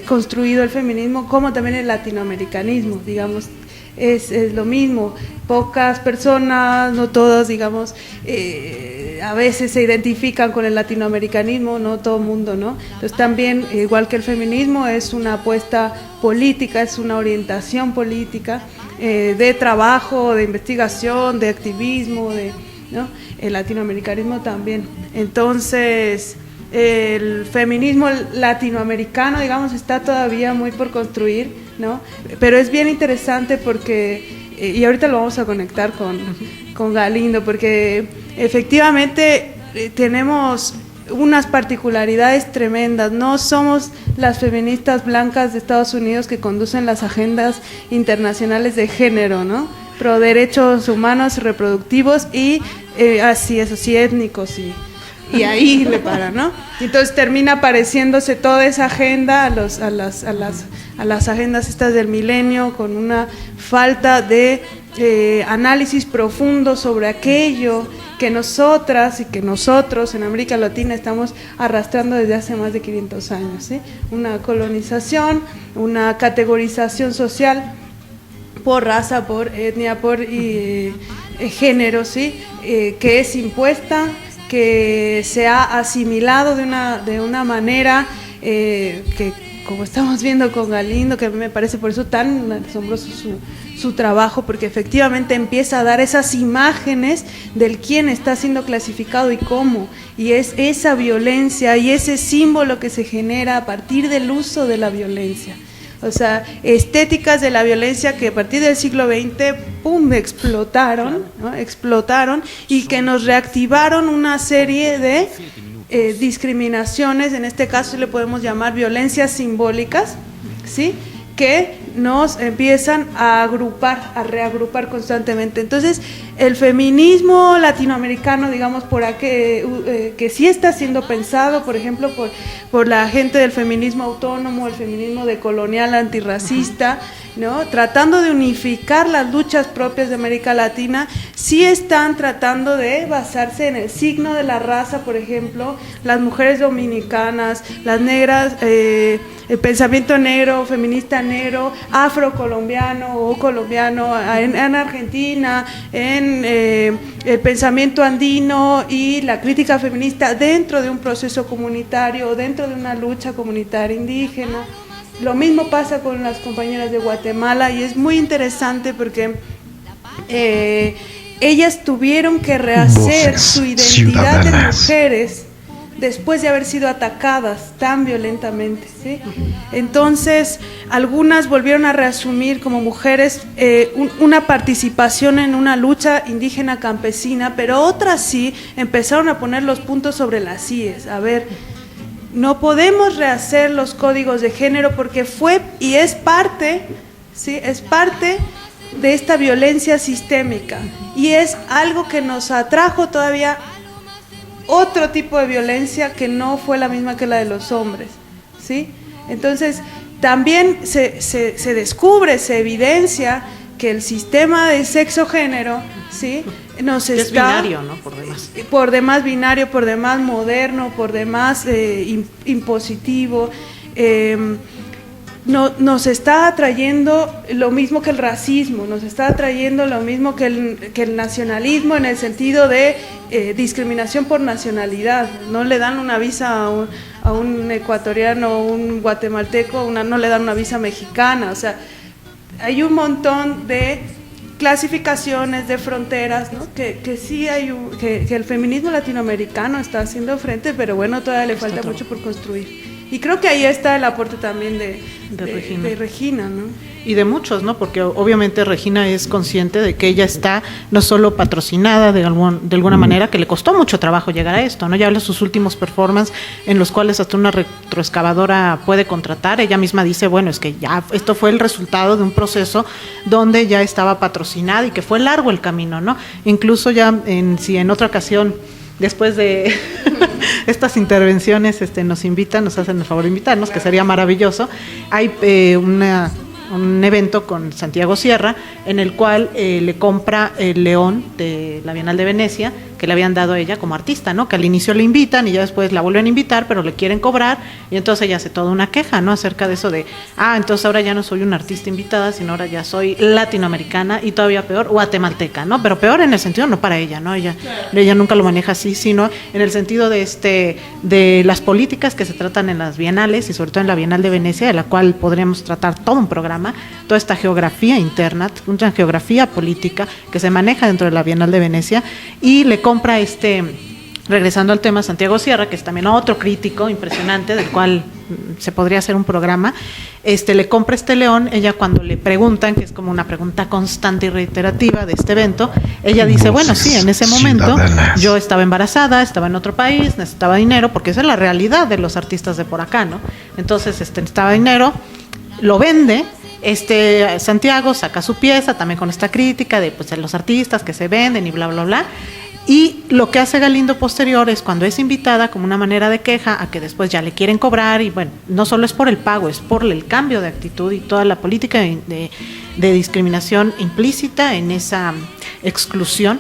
construido el feminismo, como también el latinoamericanismo, digamos. Es lo mismo, pocas personas, no todas, digamos, a veces se identifican con el latinoamericanismo, no todo el mundo, ¿no? Entonces también, igual que el feminismo, es una apuesta política, es una orientación política de trabajo, de investigación, de activismo, ¿no? El latinoamericanismo también. Entonces, el feminismo latinoamericano, digamos, está todavía muy por construir, ¿no? Pero es bien interesante porque, y ahorita lo vamos a conectar con Galindo, porque efectivamente tenemos unas particularidades tremendas. No somos las feministas blancas de Estados Unidos que conducen las agendas internacionales de género, ¿no? Pro derechos humanos y reproductivos y así étnicos y ahí le paran, ¿no? Entonces termina pareciéndose toda esa agenda a las agendas estas del milenio, con una falta de análisis profundo sobre aquello que nosotras y que nosotros en América Latina estamos arrastrando desde hace más de 500 años, ¿sí? Una colonización, una categorización social por raza, por etnia, por género, ¿sí? Que es impuesta, que se ha asimilado de una manera que, como estamos viendo con Galindo, que a mí me parece por eso tan asombroso su trabajo, porque efectivamente empieza a dar esas imágenes del quién está siendo clasificado y cómo, y es esa violencia y ese símbolo que se genera a partir del uso de la violencia. O sea, estéticas de la violencia que a partir del siglo XX, ¡pum!, explotaron, ¿no? Explotaron, y que nos reactivaron una serie de discriminaciones, en este caso le podemos llamar violencias simbólicas, ¿sí? Que nos empiezan a reagrupar constantemente. Entonces, el feminismo latinoamericano, digamos, que sí está siendo pensado, por ejemplo, por la gente del feminismo autónomo, el feminismo decolonial antirracista, ¿no? Tratando de unificar las luchas propias de América Latina, sí están tratando de basarse en el signo de la raza, por ejemplo, las mujeres dominicanas, las negras, el pensamiento negro, feminista negro, afrocolombiano o colombiano en Argentina, en el pensamiento andino y la crítica feminista dentro de un proceso comunitario, dentro de una lucha comunitaria indígena. Lo mismo pasa con las compañeras de Guatemala y es muy interesante porque ellas tuvieron que rehacer Voces su identidad ciudadanas. de mujeres después de haber sido atacadas tan violentamente, ¿sí? Entonces, algunas volvieron a reasumir como mujeres una participación en una lucha indígena campesina, pero otras sí empezaron a poner los puntos sobre las íes. A ver, no podemos rehacer los códigos de género porque fue y es parte, ¿sí? Es parte de esta violencia sistémica y es algo que nos atrajo todavía otro tipo de violencia que no fue la misma que la de los hombres, ¿sí? Entonces, también se descubre, se evidencia que el sistema de sexo-género, ¿sí? Nos es está, binario, ¿no? Por demás binario, por demás moderno, por demás impositivo, nos está atrayendo lo mismo que el racismo, nos está atrayendo lo mismo que el nacionalismo en el sentido de discriminación por nacionalidad. No le dan una visa a un ecuatoriano, un guatemalteco, no le dan una visa mexicana. O sea, hay un montón de clasificaciones de fronteras, ¿no? que sí hay que el feminismo latinoamericano está haciendo frente, pero bueno, todavía le falta mucho por construir. Y creo que ahí está el aporte también de Regina, ¿no? Y de muchos, ¿no? Porque obviamente Regina es consciente de que ella está no solo patrocinada de alguna manera, que le costó mucho trabajo llegar a esto, ¿no? Ya habla sus últimos performances en los cuales hasta una retroexcavadora puede contratar. Ella misma dice, bueno, es que ya esto fue el resultado de un proceso donde ya estaba patrocinada y que fue largo el camino, ¿no? Incluso ya si en otra ocasión, después de estas intervenciones nos hacen el favor de invitarnos, que sería maravilloso. Hay un evento con Santiago Sierra en el cual le compra el león de la Bienal de Venecia que le habían dado a ella como artista, ¿no? Que al inicio le invitan y ya después la vuelven a invitar, pero le quieren cobrar y entonces ella hace toda una queja, ¿no? Acerca de eso de, entonces ahora ya no soy una artista invitada, sino ahora ya soy latinoamericana y todavía peor, guatemalteca, ¿no? Pero peor en el sentido, no para ella, ¿no? Ella nunca lo maneja así, sino en el sentido de las políticas que se tratan en las bienales y sobre todo en la Bienal de Venecia, de la cual podríamos tratar todo un programa, toda esta geografía interna, una geografía política que se maneja dentro de la Bienal de Venecia, y le compra regresando al tema, Santiago Sierra, que es también otro crítico impresionante, del cual se podría hacer un programa, le compra este león. Ella, cuando le preguntan, que es como una pregunta constante y reiterativa de este evento, ella dice, bueno, sí, en ese momento yo estaba embarazada, estaba en otro país, necesitaba dinero, porque esa es la realidad de los artistas de por acá, ¿no? Entonces, necesitaba dinero, lo vende. Santiago saca su pieza también con esta crítica de los artistas que se venden y bla, bla, bla. Y lo que hace Galindo posterior es, cuando es invitada como una manera de queja a que después ya le quieren cobrar, y bueno, no solo es por el pago, es por el cambio de actitud y toda la política de discriminación implícita en esa exclusión,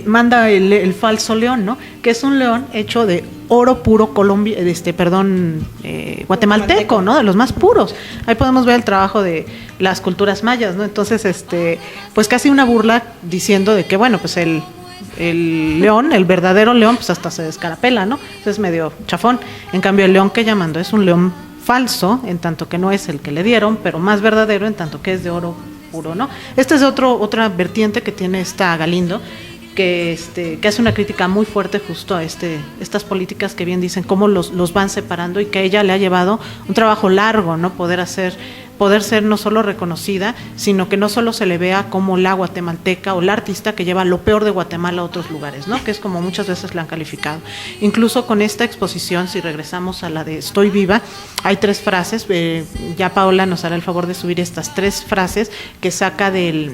manda el falso león, ¿no? Que es un león hecho de oro puro guatemalteco, ¿no? De los más puros. Ahí podemos ver el trabajo de las culturas mayas, ¿no? Entonces, pues casi una burla diciendo de que, bueno, pues el león, el verdadero león, pues hasta se descarapela, ¿no? Eso es medio chafón. En cambio, el león que ella mandó es un león falso, en tanto que no es el que le dieron, pero más verdadero en tanto que es de oro puro, ¿no? Esta es otra vertiente que tiene esta Galindo, que hace una crítica muy fuerte justo a estas políticas que bien dicen cómo los van separando, y que a ella le ha llevado un trabajo largo, ¿no? Poder hacer poder ser no solo reconocida, sino que no solo se le vea como la guatemalteca o la artista que lleva lo peor de Guatemala a otros lugares, ¿no? Que es como muchas veces la han calificado. Incluso con esta exposición, si regresamos a la de Estoy Viva, hay 3 frases, ya Paola nos hará el favor de subir estas 3 frases que saca de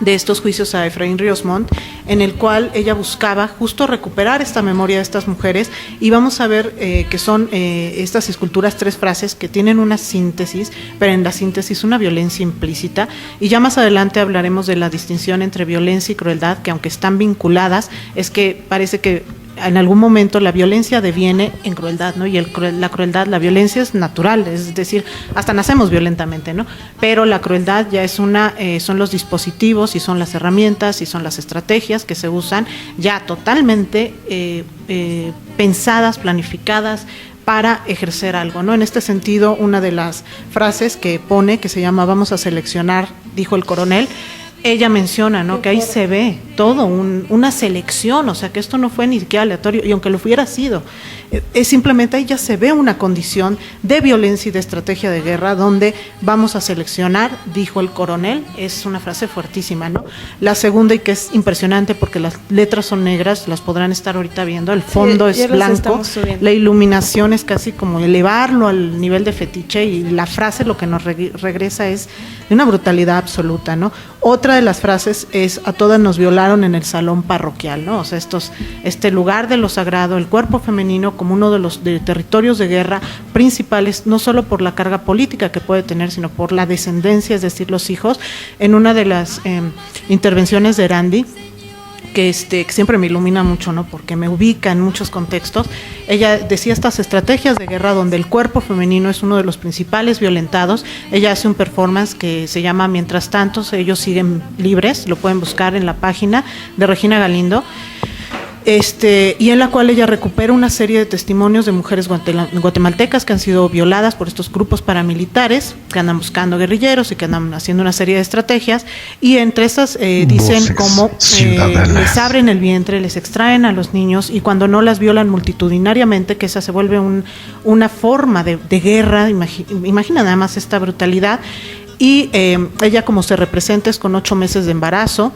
estos juicios a Efraín Ríos Montt, en el cual ella buscaba justo recuperar esta memoria de estas mujeres, y vamos a ver que son estas esculturas 3 frases que tienen una síntesis, pero en la síntesis una violencia implícita, y ya más adelante hablaremos de la distinción entre violencia y crueldad, que aunque están vinculadas, es que parece que en algún momento la violencia deviene en crueldad, ¿no? Y la crueldad, la violencia es natural, es decir, hasta nacemos violentamente, ¿no? Pero la crueldad ya es son los dispositivos y son las herramientas y son las estrategias que se usan ya totalmente pensadas, planificadas para ejercer algo, ¿no? En este sentido, una de las frases que pone, que se llama "vamos a seleccionar", dijo el coronel, ella menciona, ¿no?, que ahí se ve todo una selección, o sea, que esto no fue ni siquiera aleatorio, y aunque lo hubiera sido, es simplemente ahí ya se ve una condición de violencia y de estrategia de guerra donde vamos a seleccionar, dijo el coronel. Es una frase fuertísima, ¿no? La segunda, y que es impresionante porque las letras son negras, las podrán estar ahorita viendo, el fondo es blanco, la iluminación es casi como elevarlo al nivel de fetiche, y la frase lo que nos regresa es de una brutalidad absoluta, ¿no? Otra de las frases es: a todas nos violaron en el salón parroquial, ¿no? O sea, este lugar de lo sagrado, el cuerpo femenino como uno de los territorios de guerra principales, no solo por la carga política que puede tener, sino por la descendencia, es decir, los hijos. En una de las intervenciones de Erandi, que siempre me ilumina mucho, ¿no?, porque me ubica en muchos contextos, ella decía estas estrategias de guerra donde el cuerpo femenino es uno de los principales violentados. Ella hace un performance que se llama Mientras tanto, ellos siguen libres, lo pueden buscar en la página de Regina Galindo, y en la cual ella recupera una serie de testimonios de mujeres guatemaltecas que han sido violadas por estos grupos paramilitares que andan buscando guerrilleros y que andan haciendo una serie de estrategias, y entre estas dicen cómo les abren el vientre, les extraen a los niños, y cuando no las violan multitudinariamente, que esa se vuelve una forma de guerra. Imagina nada más esta brutalidad, y ella como se representa es con 8 meses de embarazo,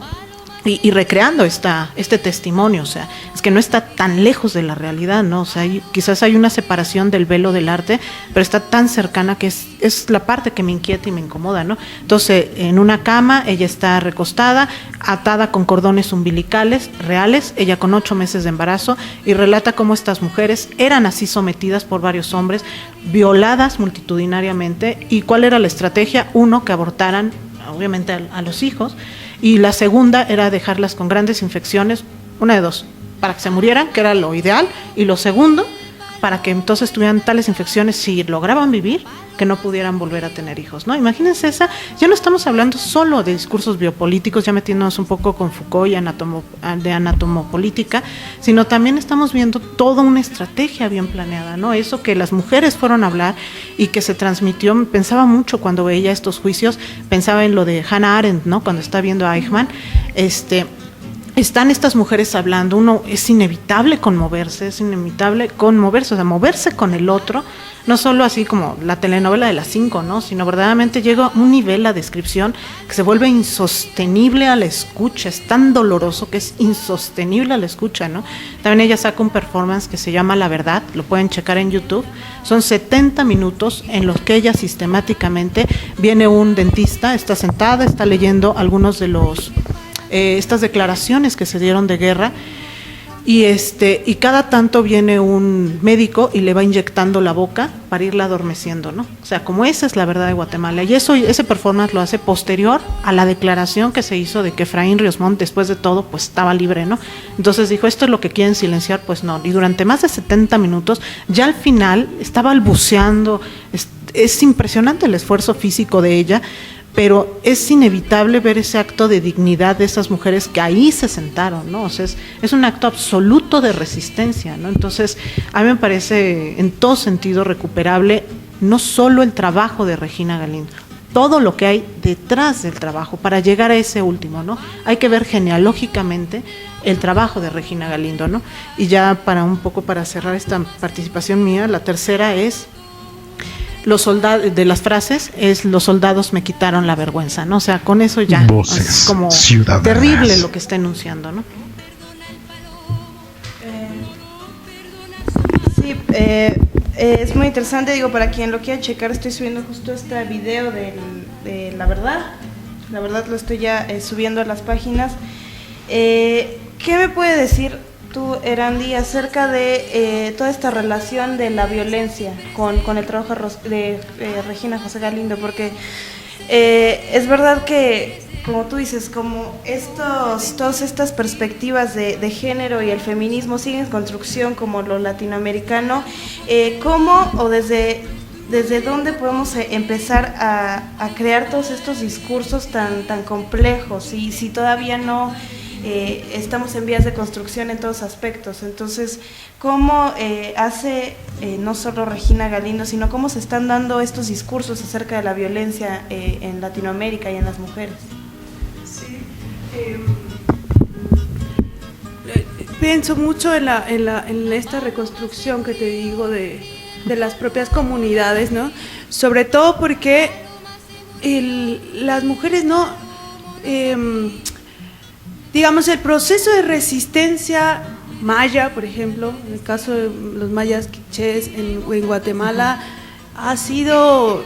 y recreando este testimonio. O sea, es que no está tan lejos de la realidad, ¿no? O sea, quizás hay una separación del velo del arte, pero está tan cercana que es la parte que me inquieta y me incomoda, ¿no? Entonces, en una cama, ella está recostada, atada con cordones umbilicales reales, ella con 8 meses de embarazo, y relata cómo estas mujeres eran así sometidas por varios hombres, violadas multitudinariamente, y cuál era la estrategia. Uno, que abortaran, obviamente, a los hijos, y la segunda era dejarlas con grandes infecciones, una de dos, para que se murieran, que era lo ideal, y lo segundo, para que entonces tuvieran tales infecciones, si lograban vivir, que no pudieran volver a tener hijos, ¿no? Imagínense ya no estamos hablando solo de discursos biopolíticos, ya metiéndonos un poco con Foucault y de anatomopolítica, sino también estamos viendo toda una estrategia bien planeada, ¿no? Eso que las mujeres fueron a hablar y que se transmitió. Pensaba mucho cuando veía estos juicios, pensaba en lo de Hannah Arendt, ¿no?, cuando está viendo a Eichmann. Están estas mujeres hablando, uno es inevitable conmoverse, o sea, moverse con el otro, no solo así como la telenovela de las 5, ¿no?, sino verdaderamente llega a un nivel, la descripción, que se vuelve insostenible a la escucha. Es tan doloroso que es insostenible a la escucha, ¿no? También ella saca un performance que se llama La Verdad, lo pueden checar en YouTube. Son 70 minutos en los que ella sistemáticamente, viene un dentista, está sentada, está leyendo algunos de estas declaraciones que se dieron de guerra, y cada tanto viene un médico y le va inyectando la boca para irla adormeciendo, ¿no? O sea, como esa es la verdad de Guatemala, y ese performance lo hace posterior a la declaración que se hizo de que Efraín Ríos Montt, después de todo, pues estaba libre, ¿no? Entonces dijo, esto es lo que quieren silenciar, pues no, y durante más de 70 minutos, ya al final estaba balbuceando. Es impresionante el esfuerzo físico de ella, pero es inevitable ver ese acto de dignidad de esas mujeres que ahí se sentaron, ¿no? O sea, es un acto absoluto de resistencia, ¿no? Entonces, a mí me parece en todo sentido recuperable no solo el trabajo de Regina Galindo, todo lo que hay detrás del trabajo para llegar a ese último, ¿no? Hay que ver genealógicamente el trabajo de Regina Galindo, ¿no? Y ya para cerrar esta participación mía, la tercera es los soldados, de las frases, es los soldados me quitaron la vergüenza, ¿no? O sea, con eso ya Voces es como ciudadanas. terrible lo que está enunciando, ¿no? Sí, es muy interesante, digo, para quien lo quiera checar, estoy subiendo justo este video de La Verdad. La Verdad lo estoy ya subiendo a las páginas. ¿Qué me puede decir tú, Erandi, acerca de toda esta relación de la violencia con el trabajo de Regina José Galindo? Porque es verdad que, como tú dices, como todas estas perspectivas de género y el feminismo siguen en construcción como lo latinoamericano, ¿cómo o desde dónde podemos empezar a crear todos estos discursos tan complejos y si todavía no estamos en vías de construcción en todos aspectos? Entonces, ¿cómo hace no solo Regina Galindo, sino cómo se están dando estos discursos acerca de la violencia en Latinoamérica y en las mujeres? Sí, pienso mucho en esta reconstrucción que te digo de las propias comunidades, ¿no? Sobre todo porque las mujeres no, digamos, el proceso de resistencia maya, por ejemplo, en el caso de los mayas quichés en Guatemala, ha sido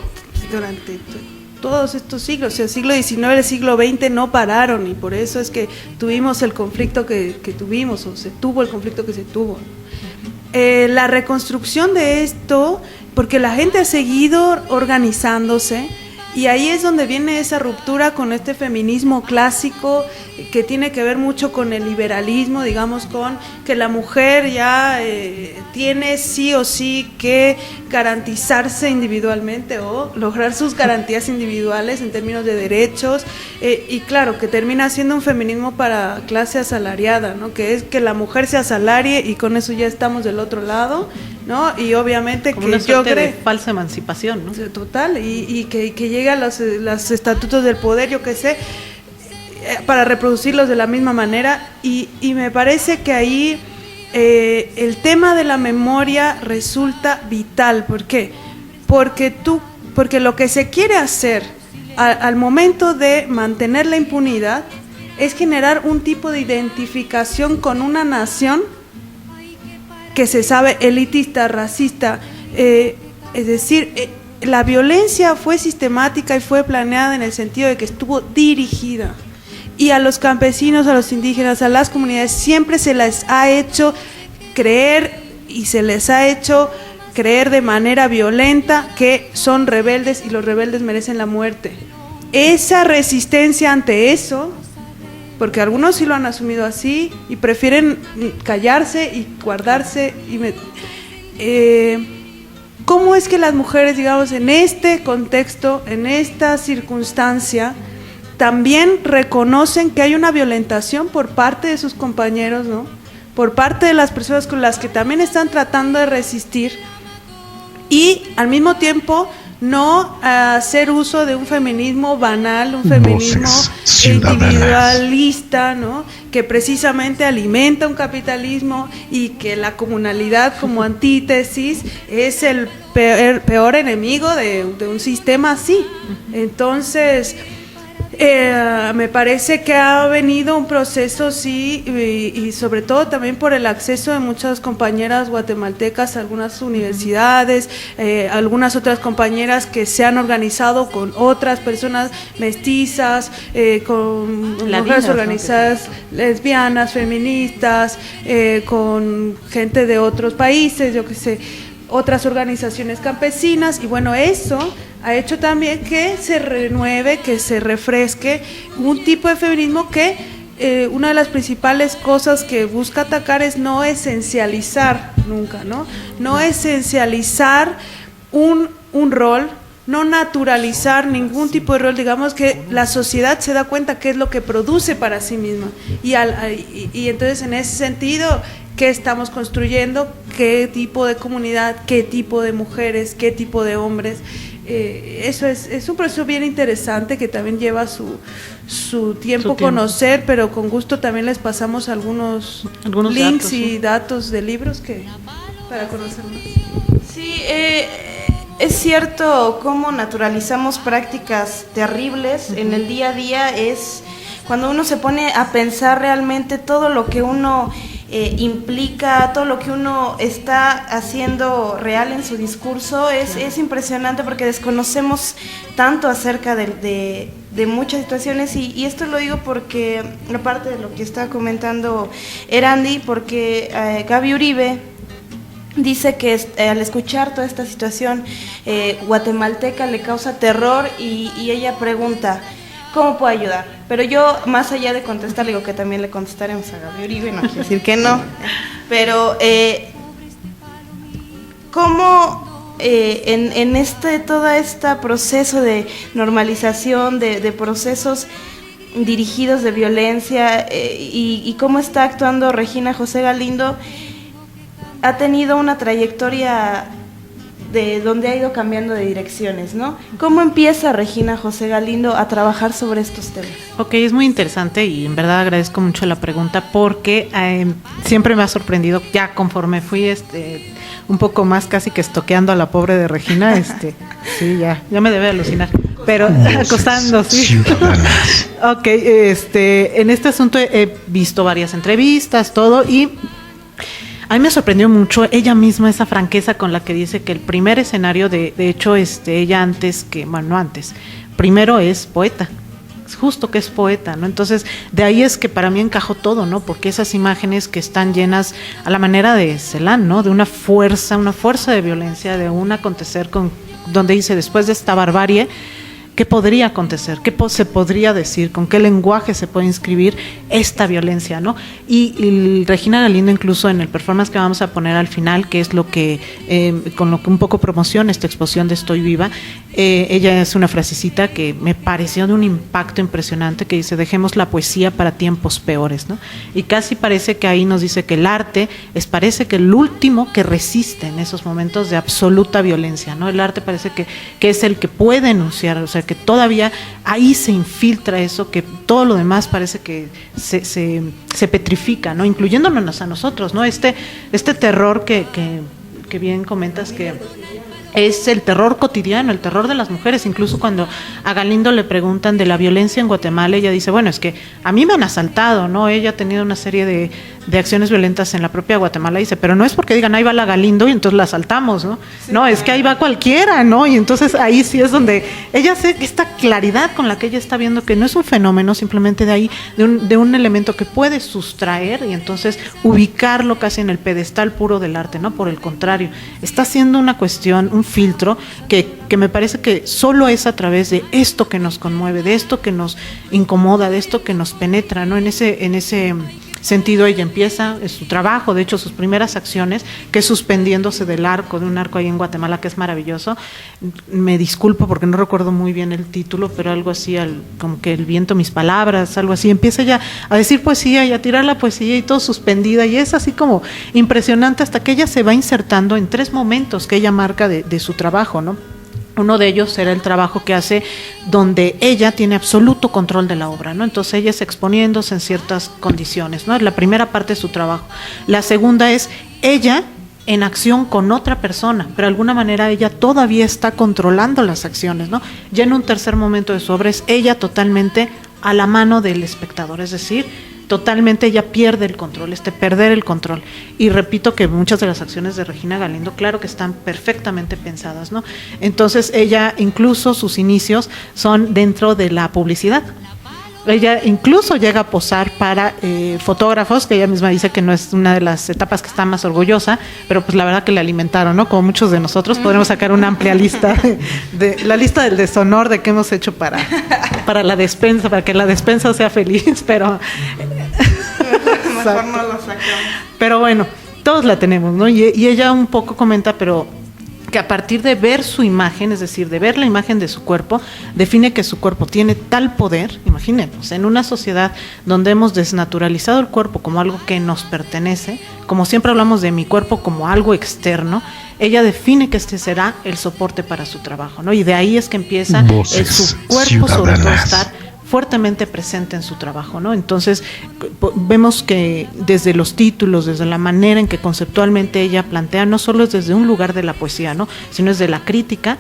durante todos estos siglos, o sea, el siglo XIX, el siglo XX no pararon, y por eso es que tuvimos el conflicto que tuvimos, o se tuvo el conflicto que se tuvo. La reconstrucción de esto, porque la gente ha seguido organizándose, y ahí es donde viene esa ruptura con este feminismo clásico que tiene que ver mucho con el liberalismo, digamos, con que la mujer ya tiene sí o sí que garantizarse individualmente o lograr sus garantías individuales en términos de derechos, y claro, que termina siendo un feminismo para clase asalariada, ¿no? Que es que la mujer se asalarie y con eso ya estamos del otro lado, ¿no? Y obviamente como que una suerte logre de falsa emancipación, ¿no? Total, y que llegue a los estatutos del poder, yo qué sé, para reproducirlos de la misma manera, y me parece que ahí el tema de la memoria resulta vital. ¿Por qué? Porque lo que se quiere hacer al momento de mantener la impunidad es generar un tipo de identificación con una nación que se sabe elitista, racista, es decir, la violencia fue sistemática y fue planeada en el sentido de que estuvo dirigida, y a los campesinos, a los indígenas, a las comunidades siempre se les ha hecho creer, y se les ha hecho creer de manera violenta, que son rebeldes y los rebeldes merecen la muerte. Esa resistencia ante eso, porque algunos sí lo han asumido así y prefieren callarse y guardarse. ¿Cómo es que las mujeres, digamos, en este contexto, en esta circunstancia, también reconocen que hay una violentación por parte de sus compañeros, ¿no? Por parte de las personas con las que también están tratando de resistir, y al mismo tiempo no hacer uso de un feminismo banal, un feminismo individualista, ¿no? Que precisamente alimenta un capitalismo, y que la comunalidad como antítesis es el peor enemigo de un sistema así. Entonces, me parece que ha venido un proceso, sí, y sobre todo también por el acceso de muchas compañeras guatemaltecas a algunas universidades, algunas otras compañeras que se han organizado con otras personas mestizas, con mujeres organizadas, ¿no? Lesbianas, feministas, con gente de otros países, yo qué sé, otras organizaciones campesinas, y bueno, eso ha hecho también que se renueve, que se refresque un tipo de feminismo que una de las principales cosas que busca atacar es no esencializar nunca, ¿no? No esencializar un rol, no naturalizar ningún tipo de rol. Digamos que la sociedad se da cuenta qué es lo que produce para sí misma, y entonces en ese sentido, ¿qué estamos construyendo? ¿Qué tipo de comunidad? ¿Qué tipo de mujeres? ¿Qué tipo de hombres? Eso es un proceso bien interesante que también lleva su tiempo conocer, pero con gusto también les pasamos algunos links datos, y datos de libros para conocer más. Sí, Es cierto cómo naturalizamos prácticas terribles en el día a día, es cuando uno se pone a pensar realmente todo lo que uno implica, todo lo que uno está haciendo real en su discurso, es impresionante porque desconocemos tanto acerca de muchas situaciones y esto lo digo porque, aparte de lo que está comentando Erandi, porque Gaby Uribe dice que al escuchar toda esta situación guatemalteca le causa terror y ella pregunta, ¿cómo puedo ayudar? Pero yo, más allá de contestar, digo que también le contestaremos a Gaby Uribe, no quiero decir que no, pero ¿cómo en todo este proceso de normalización, de procesos dirigidos de violencia y cómo está actuando Regina José Galindo, ha tenido una trayectoria de donde ha ido cambiando de direcciones, ¿no? ¿Cómo empieza Regina José Galindo a trabajar sobre estos temas? Ok, es muy interesante y en verdad agradezco mucho la pregunta porque siempre me ha sorprendido, ya conforme fui un poco más casi que estoqueando a la pobre de Regina, sí, ya me debe alucinar, pero acosando, sí. Ok, en este asunto he visto varias entrevistas, todo, y a mí me sorprendió mucho ella misma, esa franqueza con la que dice que el primer escenario, de hecho, ella primero es poeta, es justo que es poeta, ¿no? Entonces, de ahí es que para mí encajó todo, ¿no? Porque esas imágenes que están llenas a la manera de Celan, ¿no? De una fuerza de violencia, de un acontecer donde dice, después de esta barbarie, ¿qué podría acontecer? ¿Qué se podría decir? ¿Con qué lenguaje se puede inscribir esta violencia, no? Y Regina Galindo, incluso en el performance que vamos a poner al final, que es lo que con lo que un poco promociona esta exposición de Estoy Viva, ella es una frasecita que me pareció de un impacto impresionante, que dice, dejemos la poesía para tiempos peores, ¿no? Y casi parece que ahí nos dice que el arte parece que el último que resiste en esos momentos de absoluta violencia, ¿no? El arte parece que es el que puede enunciar, o sea, que todavía ahí se infiltra eso, que todo lo demás parece que se petrifica, ¿no? Incluyéndonos a nosotros, ¿no? Este terror que bien comentas, que es el terror cotidiano, el terror de las mujeres. Incluso cuando a Galindo le preguntan de la violencia en Guatemala, ella dice, bueno, es que a mí me han asaltado, ¿no? Ella ha tenido una serie de acciones violentas en la propia Guatemala, dice, pero no es porque digan, ahí va la Galindo y entonces la asaltamos, ¿no? Sí, no, es que ahí va cualquiera, ¿no? Y entonces ahí sí es donde ella hace esta claridad con la que ella está viendo que no es un fenómeno simplemente de ahí, de un elemento que puede sustraer y entonces ubicarlo casi en el pedestal puro del arte, ¿no? Por el contrario, está haciendo una cuestión, un filtro que me parece que solo es a través de esto que nos conmueve, de esto que nos incomoda, de esto que nos penetra, ¿no? En ese sentido ella empieza su trabajo, de hecho sus primeras acciones, que es suspendiéndose de un arco ahí en Guatemala, que es maravilloso. Me disculpo porque no recuerdo muy bien el título, pero algo así, como que el viento mis palabras, algo así. Empieza ella a decir poesía y a tirar la poesía y todo suspendida, y es así como impresionante hasta que ella se va insertando en 3 momentos que ella marca de su trabajo, ¿no? Uno de ellos será el trabajo que hace donde ella tiene absoluto control de la obra, ¿no? Entonces ella es exponiéndose en ciertas condiciones, ¿no? Es la primera parte de su trabajo. La segunda es ella en acción con otra persona, pero de alguna manera ella todavía está controlando las acciones, ¿no? Ya en un tercer momento de su obra es ella totalmente a la mano del espectador, es decir, totalmente ella pierde el control, perder el control. Y repito que muchas de las acciones de Regina Galindo, claro que están perfectamente pensadas, ¿no? Entonces ella, incluso sus inicios son dentro de la publicidad. Ella incluso llega a posar para fotógrafos, que ella misma dice que no es una de las etapas que está más orgullosa, pero pues la verdad que le alimentaron, ¿no? Como muchos de nosotros, podremos sacar una amplia lista, la lista del deshonor de qué hemos hecho para la despensa, para que la despensa sea feliz, pero mejor no lo sacamos. Pero bueno, todos la tenemos, ¿no? Y ella un poco comenta, pero que a partir de ver su imagen, es decir, de ver la imagen de su cuerpo, define que su cuerpo tiene tal poder. Imagínense, en una sociedad donde hemos desnaturalizado el cuerpo como algo que nos pertenece, como siempre hablamos de mi cuerpo como algo externo, ella define que será el soporte para su trabajo, ¿no? Y de ahí es que empieza su cuerpo, sobre todo, estar fuertemente presente en su trabajo, ¿no? Entonces, vemos que desde los títulos, desde la manera en que conceptualmente ella plantea, no solo es desde un lugar de la poesía, ¿no? Sino es de la crítica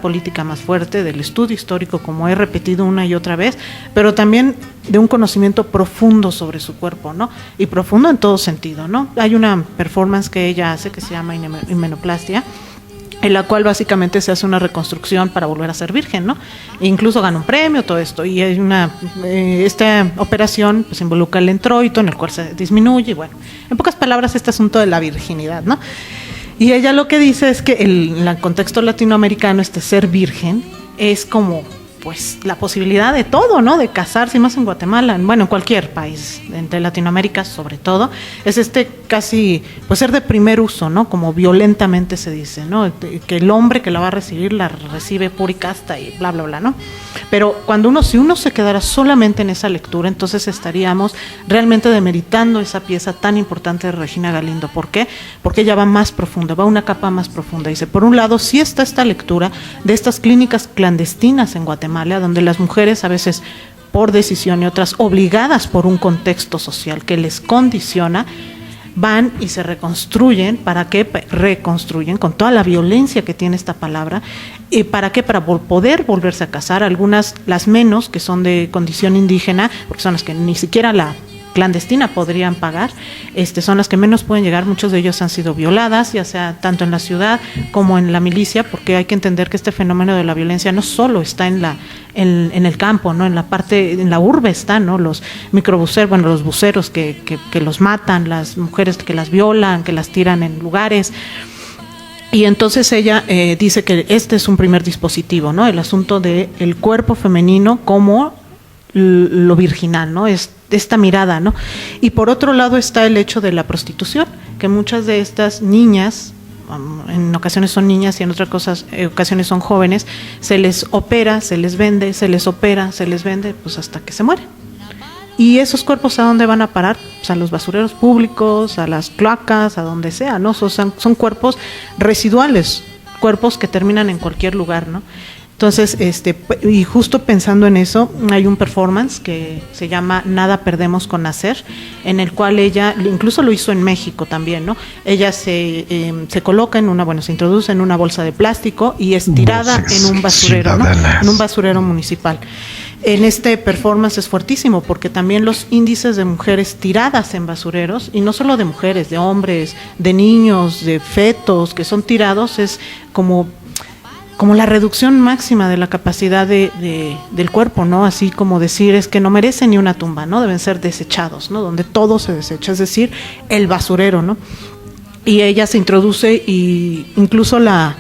política más fuerte, del estudio histórico, como he repetido una y otra vez, pero también de un conocimiento profundo sobre su cuerpo, ¿no? Y profundo en todo sentido, ¿no? Hay una performance que ella hace que se llama himenoplastia, en la cual básicamente se hace una reconstrucción para volver a ser virgen, ¿no? E incluso gana un premio, todo esto, y hay esta operación pues involucra el introito, en el cual se disminuye, y bueno, en pocas palabras, este asunto de la virginidad, ¿no? Y ella lo que dice es que en el contexto latinoamericano, ser virgen es como pues la posibilidad de todo, ¿no? De casarse, y más en Guatemala, bueno, en cualquier país, entre Latinoamérica sobre todo, es casi, pues ser de primer uso, ¿no? Como violentamente se dice, ¿no? Que el hombre que la va a recibir, la recibe pura y casta y bla, bla, bla, ¿no? Pero si uno se quedara solamente en esa lectura, entonces estaríamos realmente demeritando esa pieza tan importante de Regina Galindo. ¿Por qué? Porque ella va más profunda, va a una capa más profunda. Dice, por un lado, sí está esta lectura de estas clínicas clandestinas en Guatemala, donde las mujeres a veces por decisión y otras obligadas por un contexto social que les condiciona, van y se reconstruyen. ¿Para qué? Reconstruyen con toda la violencia que tiene esta palabra. ¿Para qué? Para poder volverse a casar. Algunas, las menos, que son de condición indígena, porque son las que ni siquiera la clandestina podrían pagar, son las que menos pueden llegar. Muchos de ellos han sido violadas, ya sea tanto en la ciudad como en la milicia, porque hay que entender que este fenómeno de la violencia no solo está en el campo, ¿no? En la urbe están, ¿no? Los microbuseros, los buceros que los matan, las mujeres que las violan, que las tiran en lugares. Y entonces ella dice que este es un primer dispositivo, ¿no? El asunto del cuerpo femenino como lo virginal, ¿no? Es esta mirada, ¿no? Y por otro lado está el hecho de la prostitución, que muchas de estas niñas, en ocasiones son niñas y en otras ocasiones son jóvenes, se les opera, se les vende, se les opera, se les vende, pues hasta que se mueren. ¿Y esos cuerpos a dónde van a parar? Pues a los basureros públicos, a las cloacas, a donde sea, ¿no? Son cuerpos residuales, cuerpos que terminan en cualquier lugar, ¿no? Entonces, y justo pensando en eso, hay un performance que se llama Nada perdemos con nacer, en el cual ella, incluso lo hizo en México también, ¿no? Ella se coloca se introduce en una bolsa de plástico y es tirada en un basurero, ¿no? En un basurero municipal. En este performance es fuertísimo porque también los índices de mujeres tiradas en basureros, y no solo de mujeres, de hombres, de niños, de fetos que son tirados, es como la reducción máxima de la capacidad del cuerpo, ¿no? Así como decir, es que no merecen ni una tumba, ¿no? Deben ser desechados, ¿no? Donde todo se desecha, es decir, el basurero, ¿no? Y ella se introduce, y incluso la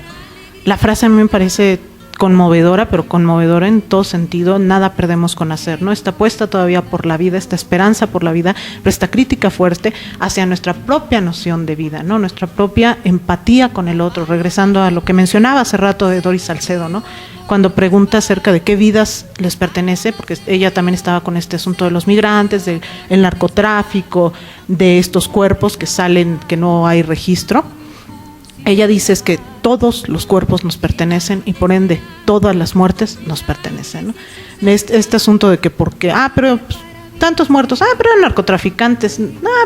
frase a mí me parece conmovedora, pero conmovedora en todo sentido. Nada perdemos con hacer, ¿no? Esta apuesta todavía por la vida, esta esperanza por la vida, pero esta crítica fuerte hacia nuestra propia noción de vida, ¿no? Nuestra propia empatía con el otro, regresando a lo que mencionaba hace rato de Doris Salcedo, ¿no? Cuando pregunta acerca de qué vidas les pertenece, porque ella también estaba con este asunto de los migrantes, del narcotráfico, de estos cuerpos que salen, que no hay registro. Ella dice es que todos los cuerpos nos pertenecen y por ende todas las muertes nos pertenecen, ¿no? Este asunto de que porque, pero pues, tantos muertos, pero eran narcotraficantes,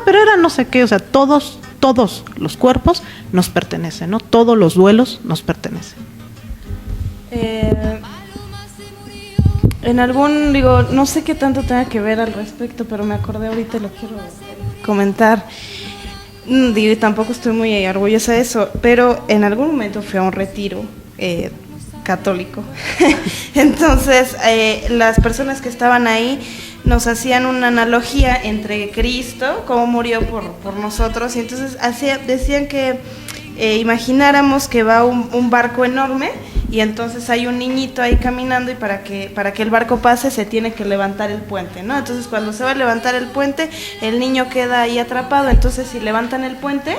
pero eran no sé qué, o sea, todos los cuerpos nos pertenecen, ¿no? Todos los duelos nos pertenecen. En no sé qué tanto tenga que ver al respecto, pero me acordé ahorita y lo quiero comentar. Y tampoco estoy muy orgullosa de eso, pero en algún momento fui a un retiro católico. Entonces, las personas que estaban ahí nos hacían una analogía entre Cristo, cómo murió por nosotros, y entonces decían que imagináramos que va un barco enorme y entonces hay un niñito ahí caminando y para que el barco pase se tiene que levantar el puente, ¿no? Entonces cuando se va a levantar el puente, el niño queda ahí atrapado, entonces si levantan el puente,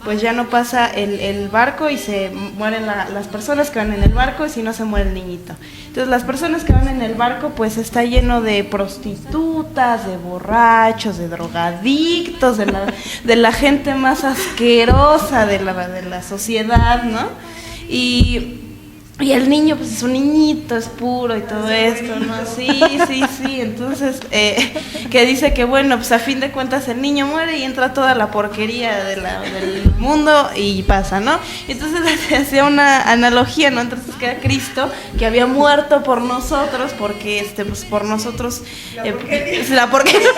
pues ya no pasa el barco y se mueren las personas que van en el barco, y si no se muere el niñito. Entonces las personas que van en el barco pues está lleno de prostitutas, de borrachos, de drogadictos, de la gente más asquerosa de la sociedad, ¿no? Y Y el niño, pues es un niñito, es puro y todo esto, ¿no? Sí. Entonces, que dice que, bueno, pues a fin de cuentas el niño muere y entra toda la porquería del mundo y pasa, ¿no? Entonces hacía una analogía, ¿no? Entonces que era Cristo, que había muerto por nosotros, porque, pues por nosotros... la porquería.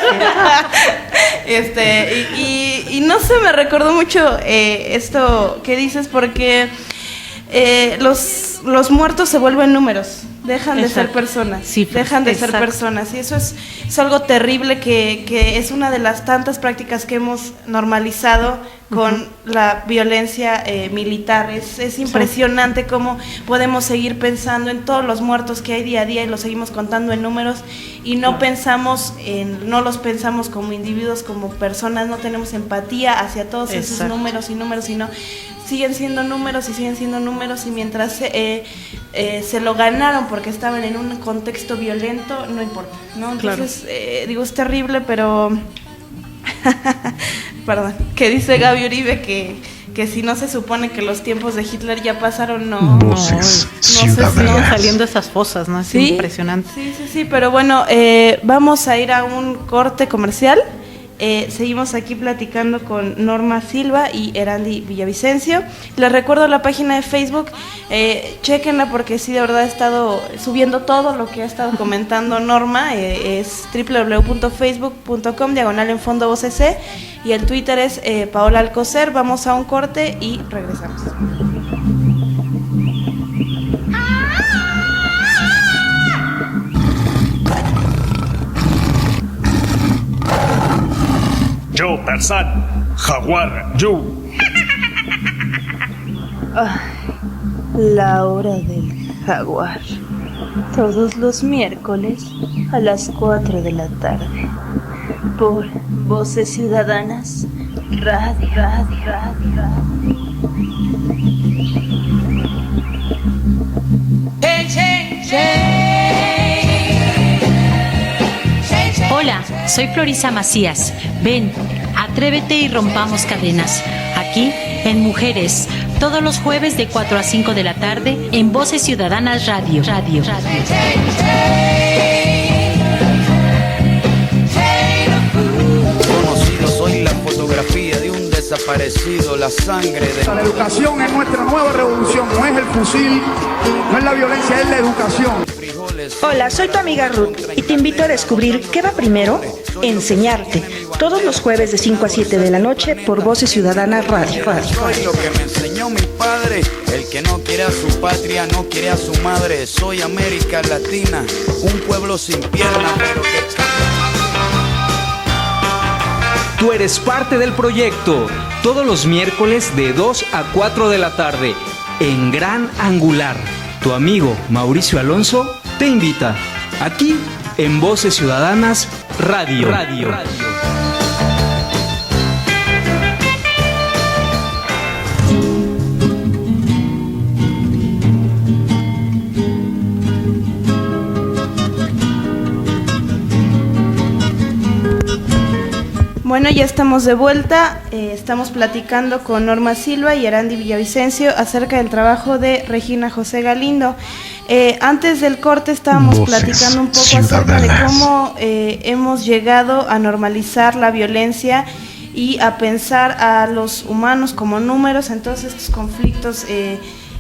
Y no sé, me recordó mucho esto que dices, porque... los muertos se vuelven números, dejan de ser personas, dejan de ser personas, y eso es algo terrible que es una de las tantas prácticas que hemos normalizado con la violencia militar. Es impresionante cómo podemos seguir pensando en todos los muertos que hay día a día y los seguimos contando en números y no los pensamos como individuos, como personas, no tenemos empatía hacia todos esos números, sino siguen siendo números y mientras se lo ganaron porque estaban en un contexto violento, no importa, ¿no? Entonces, digo, es terrible, pero perdón, que dice Gaby Uribe que si no se supone que los tiempos de Hitler ya pasaron, no saliendo esas fosas, ¿no? Es impresionante. Sí, pero bueno, vamos a ir a un corte comercial. Seguimos aquí platicando con Norma Silva y Erandi Villavicencio. Les recuerdo la página de Facebook, chéquenla porque sí, de verdad he estado subiendo todo lo que ha estado comentando Norma. Es www.facebook.com/enfondovoces y el Twitter es Paola Alcocer. Vamos a un corte y regresamos. Yo, Tarzán, Jaguar, yo. La hora del jaguar. Todos los miércoles a las 4 de la tarde. Por Voces Ciudadanas, Radio. Hola, soy Florisa Macías. Ven, atrévete y rompamos cadenas. Aquí, en Mujeres, todos los jueves de 4 a 5 de la tarde, en Voces Ciudadanas Radio. Conocido soy la fotografía de un desaparecido, la sangre de... La educación es nuestra nueva revolución, no es el fusil, no es la violencia, es la educación. Hola, soy tu amiga Ruth y te invito a descubrir qué va primero, enseñarte. Todos los jueves de 5 a 7 de la noche por Voces Ciudadanas Radio. Soy lo que me enseñó mi padre, el que no quiere a su patria, no quiere a su madre. Soy América Latina, un pueblo sin pierna, pero que... Tú eres parte del proyecto, todos los miércoles de 2 a 4 de la tarde, en Gran Angular. Tu amigo Mauricio Alonso te invita, aquí en Voces Ciudadanas Radio. Bueno, ya estamos de vuelta, estamos platicando con Norma Silva y Erandi Villavicencio acerca del trabajo de Regina José Galindo. Antes del corte estábamos platicando un poco acerca de cómo hemos llegado a normalizar la violencia y a pensar a los humanos como números en todos estos conflictos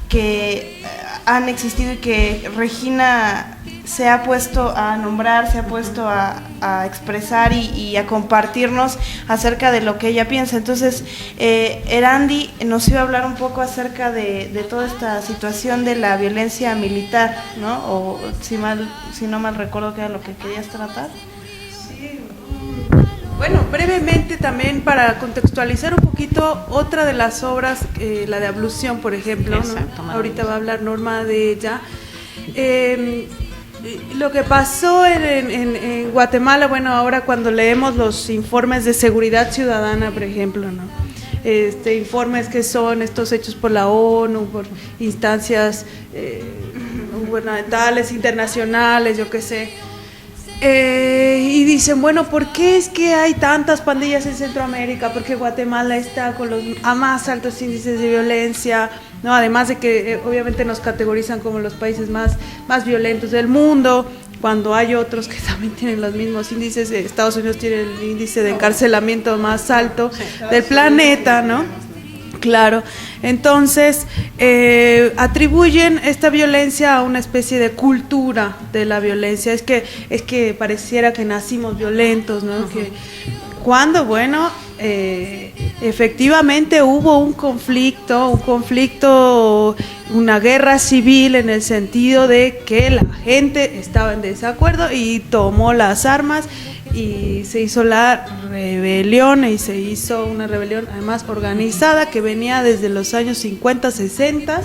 que han existido y que Regina se ha puesto a nombrar, se ha puesto a expresar y a compartirnos acerca de lo que ella piensa. Entonces, Erandi nos iba a hablar un poco acerca de toda esta situación de la violencia militar, ¿no? O si no mal recuerdo que era lo que querías tratar. Sí. Bueno, brevemente también para contextualizar un poquito otra de las obras, la de Ablución, por ejemplo, ¿no? Ahorita va a hablar Norma de ella. Lo que pasó en Guatemala, bueno, ahora cuando leemos los informes de seguridad ciudadana, por ejemplo, ¿no? Informes que son estos hechos por la ONU, por instancias gubernamentales, internacionales, yo qué sé. Y dicen, bueno, ¿por qué es que hay tantas pandillas en Centroamérica? Porque Guatemala está con los más altos índices de violencia, ¿no? Además de que obviamente nos categorizan como los países más violentos del mundo, cuando hay otros que también tienen los mismos índices. Estados Unidos tiene el índice de encarcelamiento más alto del planeta, ¿no? Claro, entonces atribuyen esta violencia a una especie de cultura de la violencia. Es que pareciera que nacimos violentos, ¿no? Que cuando, bueno, efectivamente hubo un conflicto, una guerra civil, en el sentido de que la gente estaba en desacuerdo y tomó las armas y se hizo la rebelión, y se hizo una rebelión además organizada que venía desde los años 50, 60,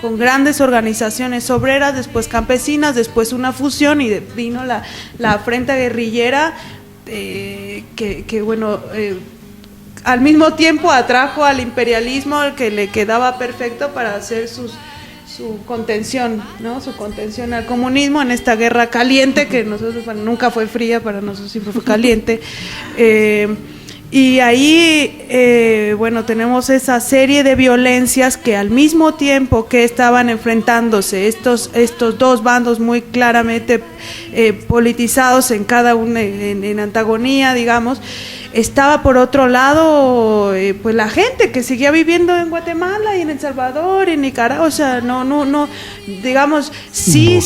con grandes organizaciones obreras, después campesinas, después una fusión, y vino la frente guerrillera que bueno, al mismo tiempo atrajo al imperialismo, al que le quedaba perfecto para hacer su contención, ¿no? Su contención al comunismo en esta guerra caliente que nosotros, bueno, nunca fue fría, para nosotros siempre fue caliente. Y ahí, bueno, tenemos esa serie de violencias que al mismo tiempo que estaban enfrentándose estos dos bandos muy claramente politizados en cada uno, en antagonía, digamos, estaba por otro lado pues la gente que seguía viviendo en Guatemala y en El Salvador y en Nicaragua. O sea, no digamos, sí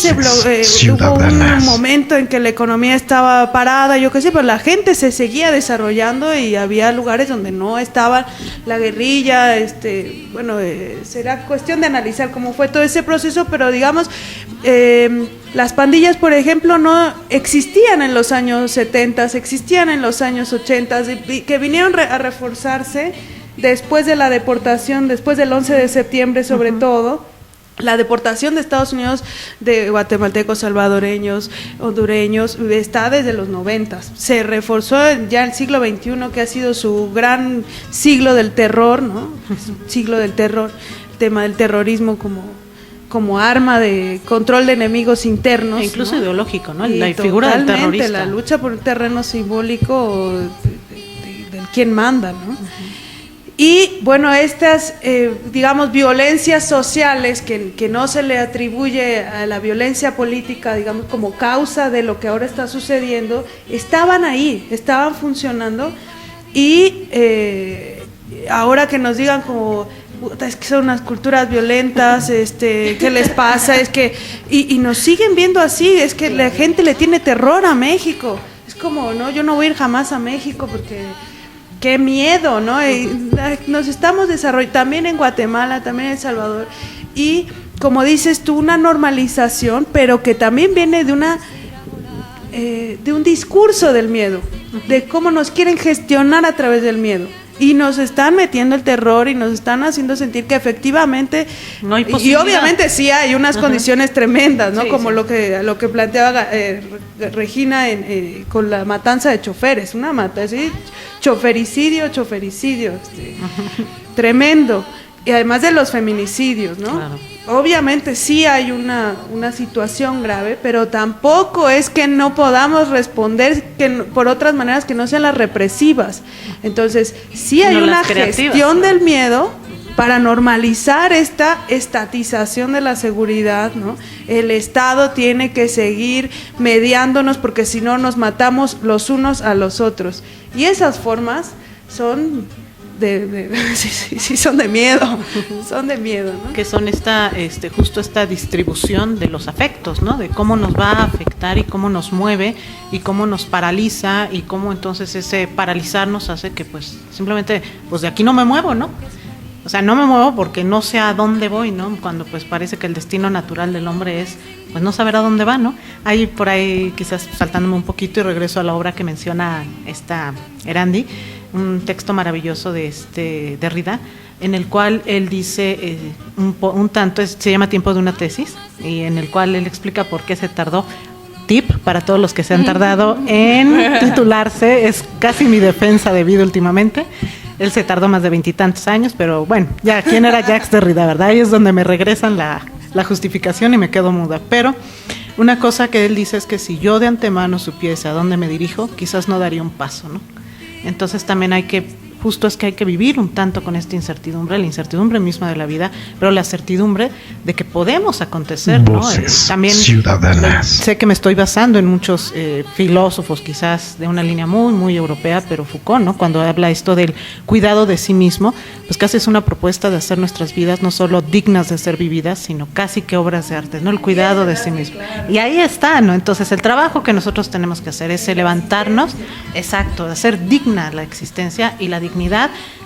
hubo un momento en que la economía estaba parada, yo qué sé, pero la gente se seguía desarrollando y había lugares donde no estaba la guerrilla. Bueno, será cuestión de analizar cómo fue todo ese proceso, pero digamos, las pandillas, por ejemplo, no existían en los años 70, existían en los años 80, que vinieron a reforzarse después de la deportación, después del 11 de septiembre sobre todo. La deportación de Estados Unidos de guatemaltecos, salvadoreños, hondureños, está desde los 90. Se reforzó ya el siglo XXI, que ha sido su gran siglo del terror, ¿no? Siglo del terror, el tema del terrorismo como arma de control de enemigos internos, e incluso, ¿no?, ideológico, ¿no? La y figura del terrorista, la lucha por un terreno simbólico del quién manda, ¿no? Y bueno, estas digamos violencias sociales que no se le atribuye a la violencia política, digamos, como causa de lo que ahora está sucediendo, estaban ahí, estaban funcionando. Y ahora que nos digan como es que son unas culturas violentas, ¿qué les pasa? Es que y nos siguen viendo así, es que la gente le tiene terror a México. Es como, no, yo no voy a ir jamás a México porque qué miedo, ¿no? Y nos estamos desarrollando también en Guatemala, también en El Salvador, y como dices tú, una normalización, pero que también viene de un discurso del miedo, de cómo nos quieren gestionar a través del miedo. Y nos están metiendo el terror y nos están haciendo sentir que efectivamente no hay posibilidad. Y obviamente sí hay unas condiciones tremendas, ¿no? Sí, como sí. Lo que planteaba Regina con la matanza de choferes, una matanza, ¿sí? chofericidio, tremendo. Y además de los feminicidios, ¿no? Claro. Obviamente sí hay una situación grave, pero tampoco es que no podamos responder por otras maneras que no sean las represivas. Entonces, sí hay una gestión del miedo para normalizar esta estatización de la seguridad, ¿no? El Estado tiene que seguir mediándonos porque si no nos matamos los unos a los otros. Y esas formas son sí, son de miedo, son de miedo, ¿no? Que son justo esta distribución de los afectos, ¿no? De cómo nos va a afectar y cómo nos mueve y cómo nos paraliza y cómo entonces ese paralizarnos hace que pues simplemente pues de aquí no me muevo, ¿no? O sea, no me muevo porque no sé a dónde voy, ¿no? Cuando pues parece que el destino natural del hombre es pues no saber a dónde va, ¿no? Hay por ahí, quizás saltándome un poquito y regreso a la obra que menciona esta Erandi, un texto maravilloso de Derrida, en el cual él dice un tanto, se llama Tiempo de una tesis, y en el cual él explica por qué se tardó. Tip para todos los que se han tardado en titularse, es casi mi defensa de vida últimamente. Él se tardó más de 20 y tantos años, pero bueno, ya, ¿quién era Jacques Derrida, verdad? Ahí es donde me regresan la justificación y me quedo muda. Pero Una cosa que él dice es que si yo de antemano supiese a dónde me dirijo, quizás no daría un paso, ¿no? Entonces también hay que vivir un tanto con esta incertidumbre, la incertidumbre misma de la vida, pero la certidumbre de que podemos acontecer, ¿no? También ciudadanas. Sé que me estoy basando en muchos filósofos, quizás de una línea muy, muy europea, pero Foucault, ¿no? Cuando habla esto del cuidado de sí mismo, pues casi es una propuesta de hacer nuestras vidas no solo dignas de ser vividas, sino casi que obras de arte, ¿no? El cuidado de sí mismo. Y ahí está, ¿no? Entonces el trabajo que nosotros tenemos que hacer es levantarnos, exacto, de hacer digna la existencia y la dignidad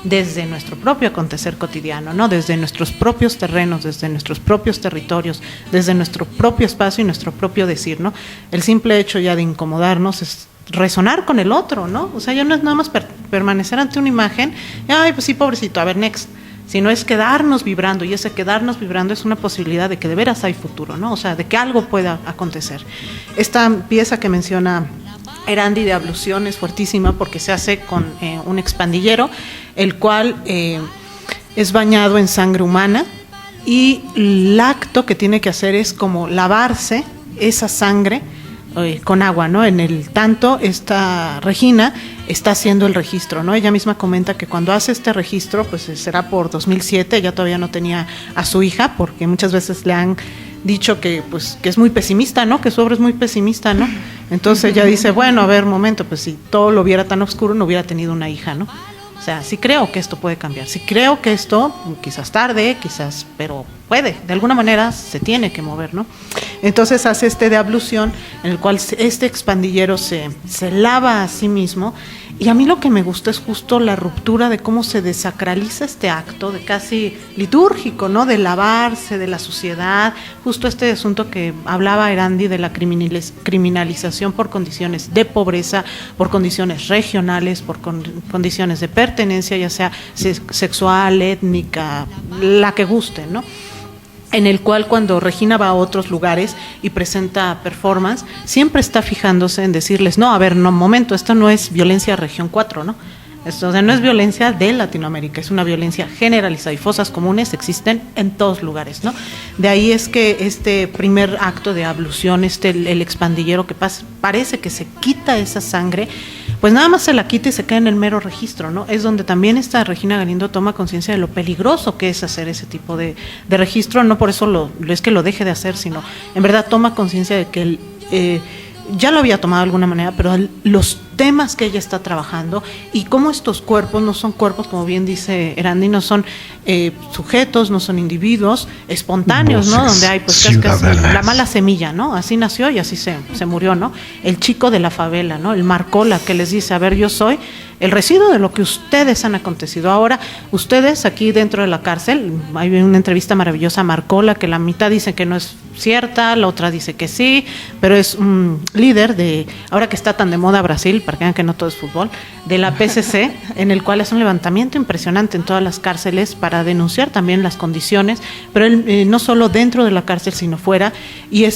desde nuestro propio acontecer cotidiano, ¿no? Desde nuestros propios terrenos, desde nuestros propios territorios, desde nuestro propio espacio y nuestro propio decir, ¿no? El simple hecho ya de incomodarnos es resonar con el otro, ¿no? O sea, ya no es nada más permanecer ante una imagen, ay, pues sí, pobrecito, a ver, next, sino es quedarnos vibrando, y ese quedarnos vibrando es una posibilidad de que de veras hay futuro, ¿no? O sea, de que algo pueda acontecer. Esta pieza que menciona Erandi de ablución es fuertísima porque se hace con un expandillero, el cual es bañado en sangre humana, y el acto que tiene que hacer es como lavarse esa sangre con agua, ¿no? En el tanto, esta Regina está haciendo el registro, ¿no? Ella misma comenta que cuando hace este registro, pues será por 2007, ella todavía no tenía a su hija, porque muchas veces le han dicho que pues que es muy pesimista, ¿no? Que su obra es muy pesimista, ¿no? Entonces ella dice, bueno, a ver, momento, pues si todo lo viera tan oscuro, no hubiera tenido una hija, ¿no? O sea, sí creo que esto puede cambiar, sí creo que esto, quizás tarde, quizás, pero puede, de alguna manera se tiene que mover, ¿no? Entonces hace de ablución, en el cual este expandillero se lava a sí mismo, y a mí lo que me gusta es justo la ruptura de cómo se desacraliza este acto, de casi litúrgico, ¿no? De lavarse de la suciedad, justo este asunto que hablaba Erandi de la criminalización por condiciones de pobreza, por condiciones regionales, por condiciones de pertenencia, ya sea sexual, étnica, la que guste, ¿no? En el cual cuando Regina va a otros lugares y presenta performance, siempre está fijándose en decirles, no, a ver, no, momento, esto no es violencia región 4, ¿no? Esto, o sea, no es violencia de Latinoamérica, es una violencia generalizada, y fosas comunes existen en todos lugares, ¿no? De ahí es que este primer acto de ablución, el expandillero que parece que se quita esa sangre, pues nada más se la quita y se queda en el mero registro, ¿no? Es donde también esta Regina Galindo toma conciencia de lo peligroso que es hacer ese tipo de registro, no por eso es que lo deje de hacer, sino en verdad toma conciencia de que ya lo había tomado de alguna manera, pero los temas que ella está trabajando y cómo estos cuerpos no son cuerpos, como bien dice Erandi, no son sujetos, no son individuos espontáneos, ¿no? Donde hay pues casi la mala semilla, ¿no? Así nació y así se murió, ¿no? El chico de la favela, ¿no? El Marcola que les dice, a ver, yo soy el residuo de lo que ustedes han acontecido. Ahora, ustedes aquí dentro de la cárcel, hay una entrevista maravillosa a Marcola, que la mitad dice que no es cierta, la otra dice que sí, pero es un líder de, ahora que está tan de moda Brasil, para que vean que no todo es fútbol, de la PCC, en el cual es un levantamiento impresionante en todas las cárceles para denunciar también las condiciones, pero él no solo dentro de la cárcel, sino fuera, y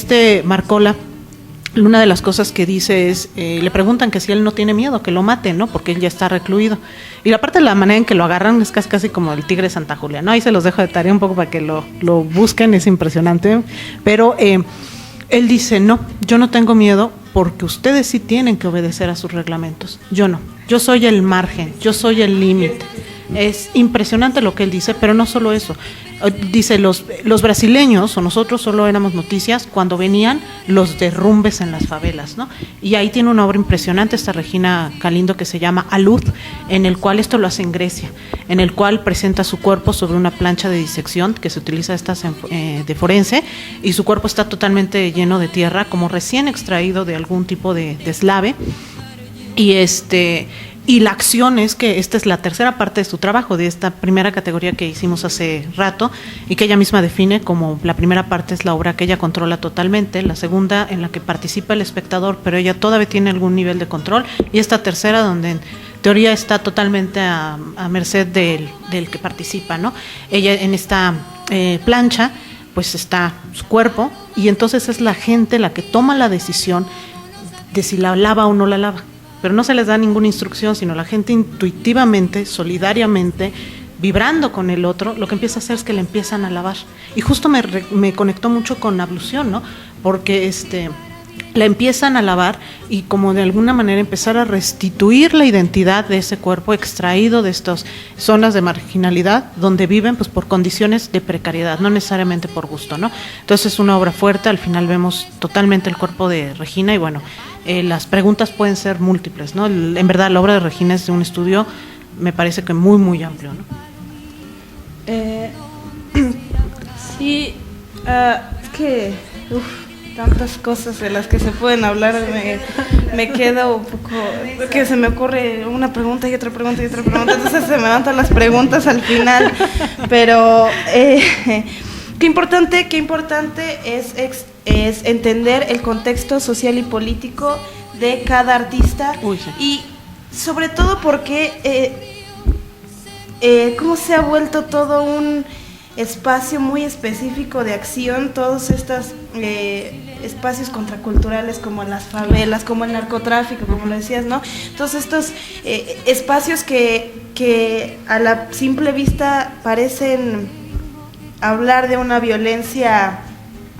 Marcola, una de las cosas que dice es, le preguntan que si él no tiene miedo, que lo maten, ¿no? Porque él ya está recluido. Y la parte de la manera en que lo agarran es casi como el tigre Santa Julia, ¿no? Ahí se los dejo de tarea un poco para que lo busquen, es impresionante. Pero él dice, no, yo no tengo miedo porque ustedes sí tienen que obedecer a sus reglamentos. Yo no, yo soy el margen, yo soy el límite. Es impresionante lo que él dice, pero no solo eso. Dice, los brasileños o nosotros solo éramos noticias cuando venían los derrumbes en las favelas, ¿no? Y ahí tiene una obra impresionante esta Regina Galindo que se llama A Luz, en el cual esto lo hace en Grecia, en el cual presenta su cuerpo sobre una plancha de disección que se utiliza de forense, y su cuerpo está totalmente lleno de tierra, como recién extraído de algún tipo de eslave, y la acción es que esta es la tercera parte de su trabajo, de esta primera categoría que hicimos hace rato y que ella misma define como la primera parte es la obra que ella controla totalmente, la segunda en la que participa el espectador, pero ella todavía tiene algún nivel de control, y esta tercera donde en teoría está totalmente a merced del que participa, ¿no? Ella en esta plancha pues está su cuerpo, y entonces es la gente la que toma la decisión de si la lava o no la lava. Pero no se les da ninguna instrucción, sino la gente intuitivamente, solidariamente, vibrando con el otro, lo que empieza a hacer es que le empiezan a alabar. Y justo me conectó mucho con la ablución, ¿no? Porque la empiezan a alabar y como de alguna manera empezar a restituir la identidad de ese cuerpo extraído de estas zonas de marginalidad donde viven pues por condiciones de precariedad, no necesariamente por gusto, ¿no? Entonces es una obra fuerte, al final vemos totalmente el cuerpo de Regina y bueno, las preguntas pueden ser múltiples, ¿no? En verdad la obra de Regina es de un estudio, me parece que muy, muy amplio, ¿no? Sí, es que tantas cosas de las que se pueden hablar, me quedo un poco, que se me ocurre una pregunta y otra pregunta y otra pregunta, entonces se me levantan las preguntas al final, pero qué importante es entender el contexto social y político de cada artista. Uy, sí. Y sobre todo porque cómo se ha vuelto todo un espacio muy específico de acción, todos estos espacios contraculturales como las favelas, como el narcotráfico, como lo decías, ¿no? Todos estos espacios que a la simple vista parecen hablar de una violencia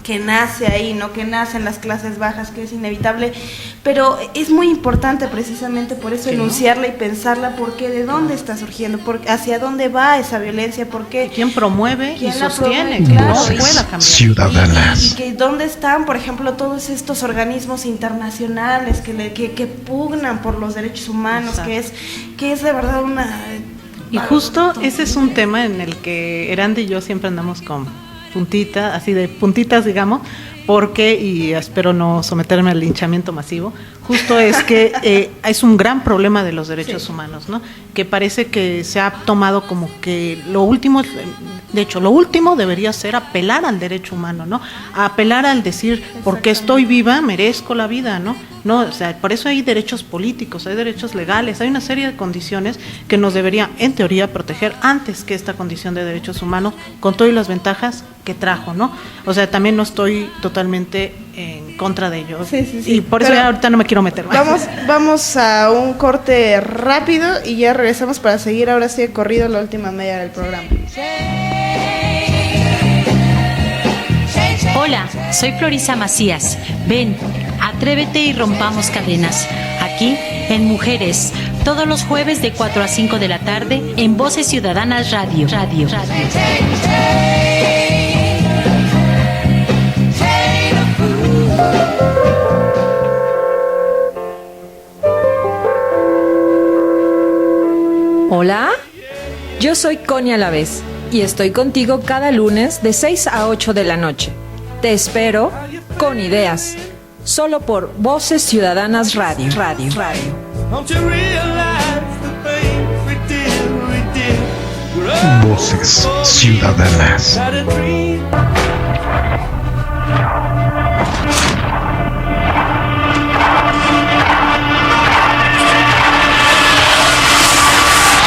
que nace ahí, ¿no? Que nace en las clases bajas, que es inevitable, pero es muy importante precisamente por eso enunciarla y pensarla, porque de dónde está surgiendo, hacia dónde va esa violencia, porque quién promueve y sostiene que claro, no pueda cambiar. Ciudadanas. Y que dónde están, por ejemplo, todos estos organismos internacionales que pugnan por los derechos humanos, que es de verdad una... Y justo ese es un tema en el que Erandi y yo siempre andamos con puntitas, así de puntitas, digamos, porque, y espero no someterme al linchamiento masivo, justo es que es un gran problema de los derechos humanos, ¿no? Que parece que se ha tomado como que lo último, de hecho, lo último debería ser apelar al derecho humano, ¿no? A apelar al decir, porque estoy viva, merezco la vida, ¿no? No, o sea, por eso hay derechos políticos, hay derechos legales, hay una serie de condiciones que nos debería, en teoría, proteger antes que esta condición de derechos humanos, con todas las ventajas que trajo, ¿no? O sea, también no estoy totalmente en contra de ello. Sí. Y por eso ya ahorita no me quiero meter más. Vamos a un corte rápido y ya regresamos para seguir ahora sí de corrido la última media del programa. Hola, soy Florisa Macías. Ven, atrévete y rompamos cadenas. Aquí, en Mujeres, todos los jueves de 4 a 5 de la tarde, en Voces Ciudadanas Radio. Hola, yo soy Conia Lavés y estoy contigo cada lunes de 6 a 8 de la noche. Te espero con ideas, solo por Voces Ciudadanas Radio. Voces Ciudadanas.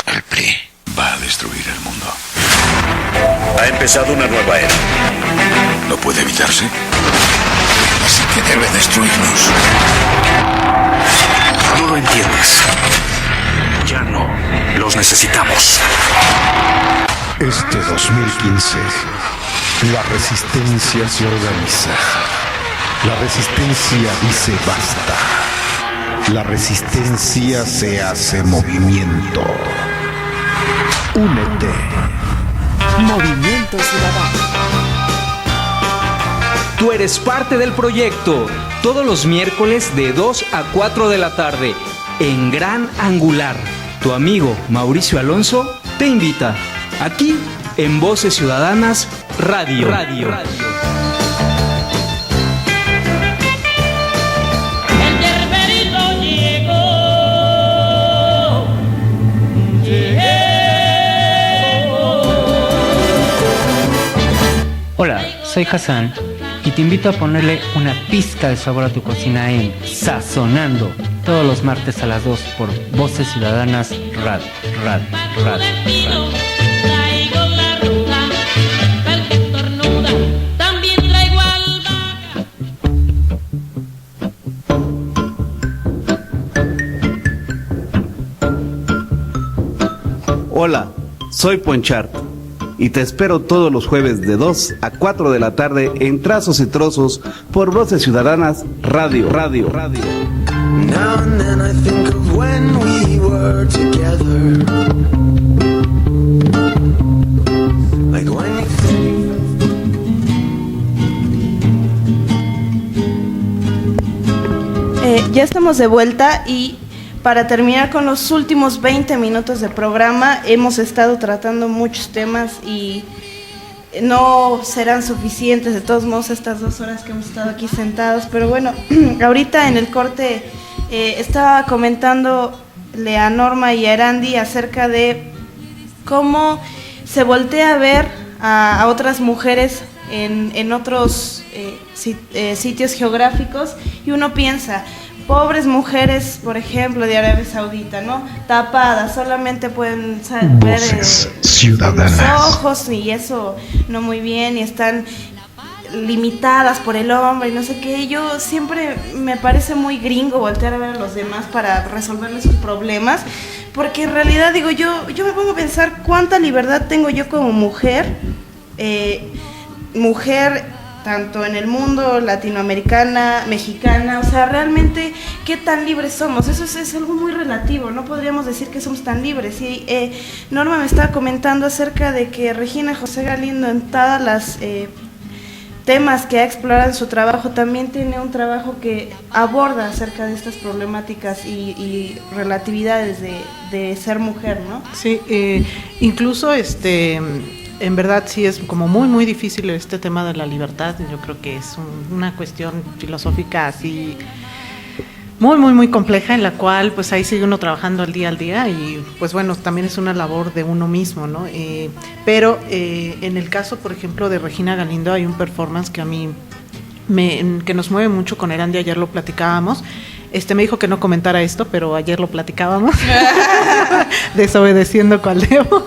El PRI va a destruir el mundo. Ha empezado una nueva era. ¿No puede evitarse? Así que debe destruirnos. No lo entiendes. Ya no los necesitamos. Este 2015, la resistencia se organiza. La resistencia dice basta. La resistencia se hace movimiento. Únete. Movimiento Ciudadano. Tú eres parte del proyecto. Todos los miércoles de 2 a 4 de la tarde en Gran Angular. Tu amigo Mauricio Alonso te invita. Aquí en Voces Ciudadanas Radio. Hola, soy Hassan y te invito a ponerle una pizca de sabor a tu cocina en Sazonando, todos los martes a las 2 por Voces Ciudadanas Radio. Hola, soy Ponchar y te espero todos los jueves de 2 a 4 de la tarde en Trazos y Trozos por Voces Ciudadanas Radio. Now and then I think of when we were together. Like when Ya estamos de vuelta y para terminar con los últimos 20 minutos de programa, hemos estado tratando muchos temas y no serán suficientes de todos modos estas 2 horas que hemos estado aquí sentados, pero bueno, ahorita en el corte estaba comentándole a Norma y a Erandi acerca de cómo se voltea a ver a otras mujeres en otros sitios geográficos y uno piensa, pobres mujeres, por ejemplo, de Arabia Saudita, ¿no? Tapadas, solamente pueden ver ciudadanas. Los ojos y eso no muy bien y están limitadas por el hombre y no sé qué. Yo siempre me parece muy gringo voltear a ver a los demás para resolverles sus problemas, porque en realidad digo yo me pongo a pensar cuánta libertad tengo yo como mujer, tanto en el mundo, latinoamericana, mexicana, o sea, realmente, ¿qué tan libres somos? Eso es algo muy relativo, no podríamos decir que somos tan libres. Y Norma me estaba comentando acerca de que Regina José Galindo, en todas las temas que ha explorado en su trabajo, también tiene un trabajo que aborda acerca de estas problemáticas y relatividades de ser mujer, ¿no? Sí, incluso en verdad sí es como muy muy difícil este tema de la libertad. Yo creo que es una cuestión filosófica así muy muy muy compleja, en la cual pues ahí sigue uno trabajando al día y pues bueno, también es una labor de uno mismo, ¿no? Pero en el caso, por ejemplo, de Regina Galindo, hay un performance que a mí que nos mueve mucho con Erandi. Ayer lo platicábamos. Me dijo que no comentara esto, pero ayer lo platicábamos. Desobedeciendo cual debo.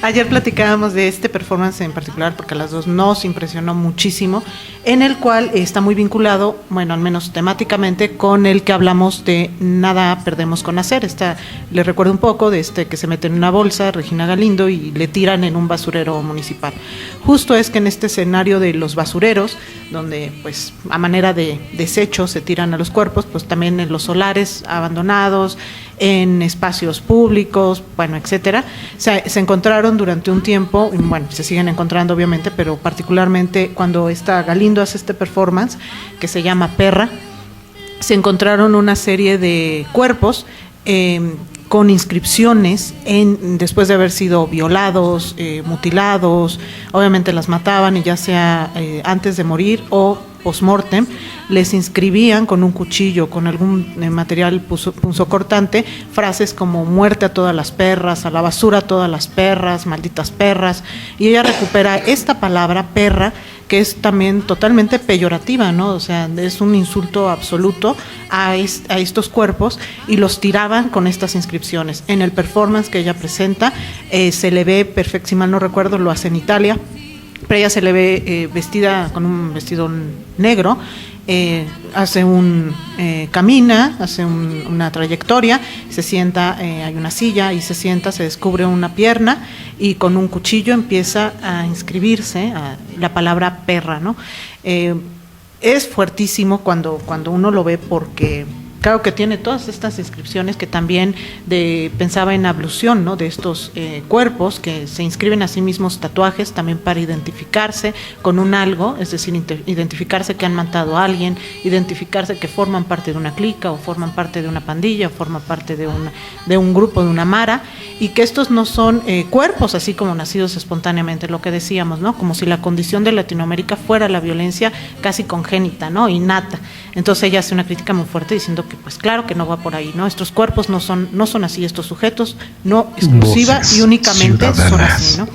Ayer platicábamos de este performance en particular porque a las dos nos impresionó muchísimo, en el cual está muy vinculado, bueno, al menos temáticamente, con el que hablamos de Nada perdemos con hacer. Le recuerdo un poco de que se mete en una bolsa, Regina Galindo, y le tiran en un basurero municipal. Justo es que en este escenario de los basureros, donde pues a manera de desecho se tiran a los cuerpos, pues también en los solares abandonados, en espacios públicos, bueno, etcétera, se encontraron durante un tiempo, y bueno, se siguen encontrando obviamente, pero particularmente cuando Galindo hace este performance que se llama Perra, se encontraron una serie de cuerpos con inscripciones después de haber sido violados, mutilados, obviamente las mataban, y ya sea antes de morir o post-mortem, les inscribían con un cuchillo, con algún material punzocortante, frases como muerte a todas las perras, a la basura a todas las perras, malditas perras, y ella recupera esta palabra perra, que es también totalmente peyorativa, ¿no? O sea, es un insulto absoluto a estos cuerpos, y los tiraban con estas inscripciones. En el performance que ella presenta, se le ve perfecto, si mal no recuerdo, lo hace en Italia, pero ella se le ve vestida con un vestido negro, camina, hace una trayectoria, se sienta, hay una silla y se sienta, se descubre una pierna y con un cuchillo empieza a inscribirse la palabra perra, ¿no? Es fuertísimo cuando uno lo ve, porque claro que tiene todas estas inscripciones que también pensaba en ablución, ¿no? De estos cuerpos que se inscriben a sí mismos tatuajes también para identificarse con un algo, es decir, identificarse que han matado a alguien, identificarse que forman parte de una clica o forman parte de una pandilla o forman parte de un grupo, de una mara, y que estos no son cuerpos así como nacidos espontáneamente, lo que decíamos, ¿no? Como si la condición de Latinoamérica fuera la violencia casi congénita, ¿no? Innata. Entonces ella hace una crítica muy fuerte diciendo que pues claro que no va por ahí, ¿no? Estos cuerpos no son así, estos sujetos no exclusiva y únicamente son así, ¿no?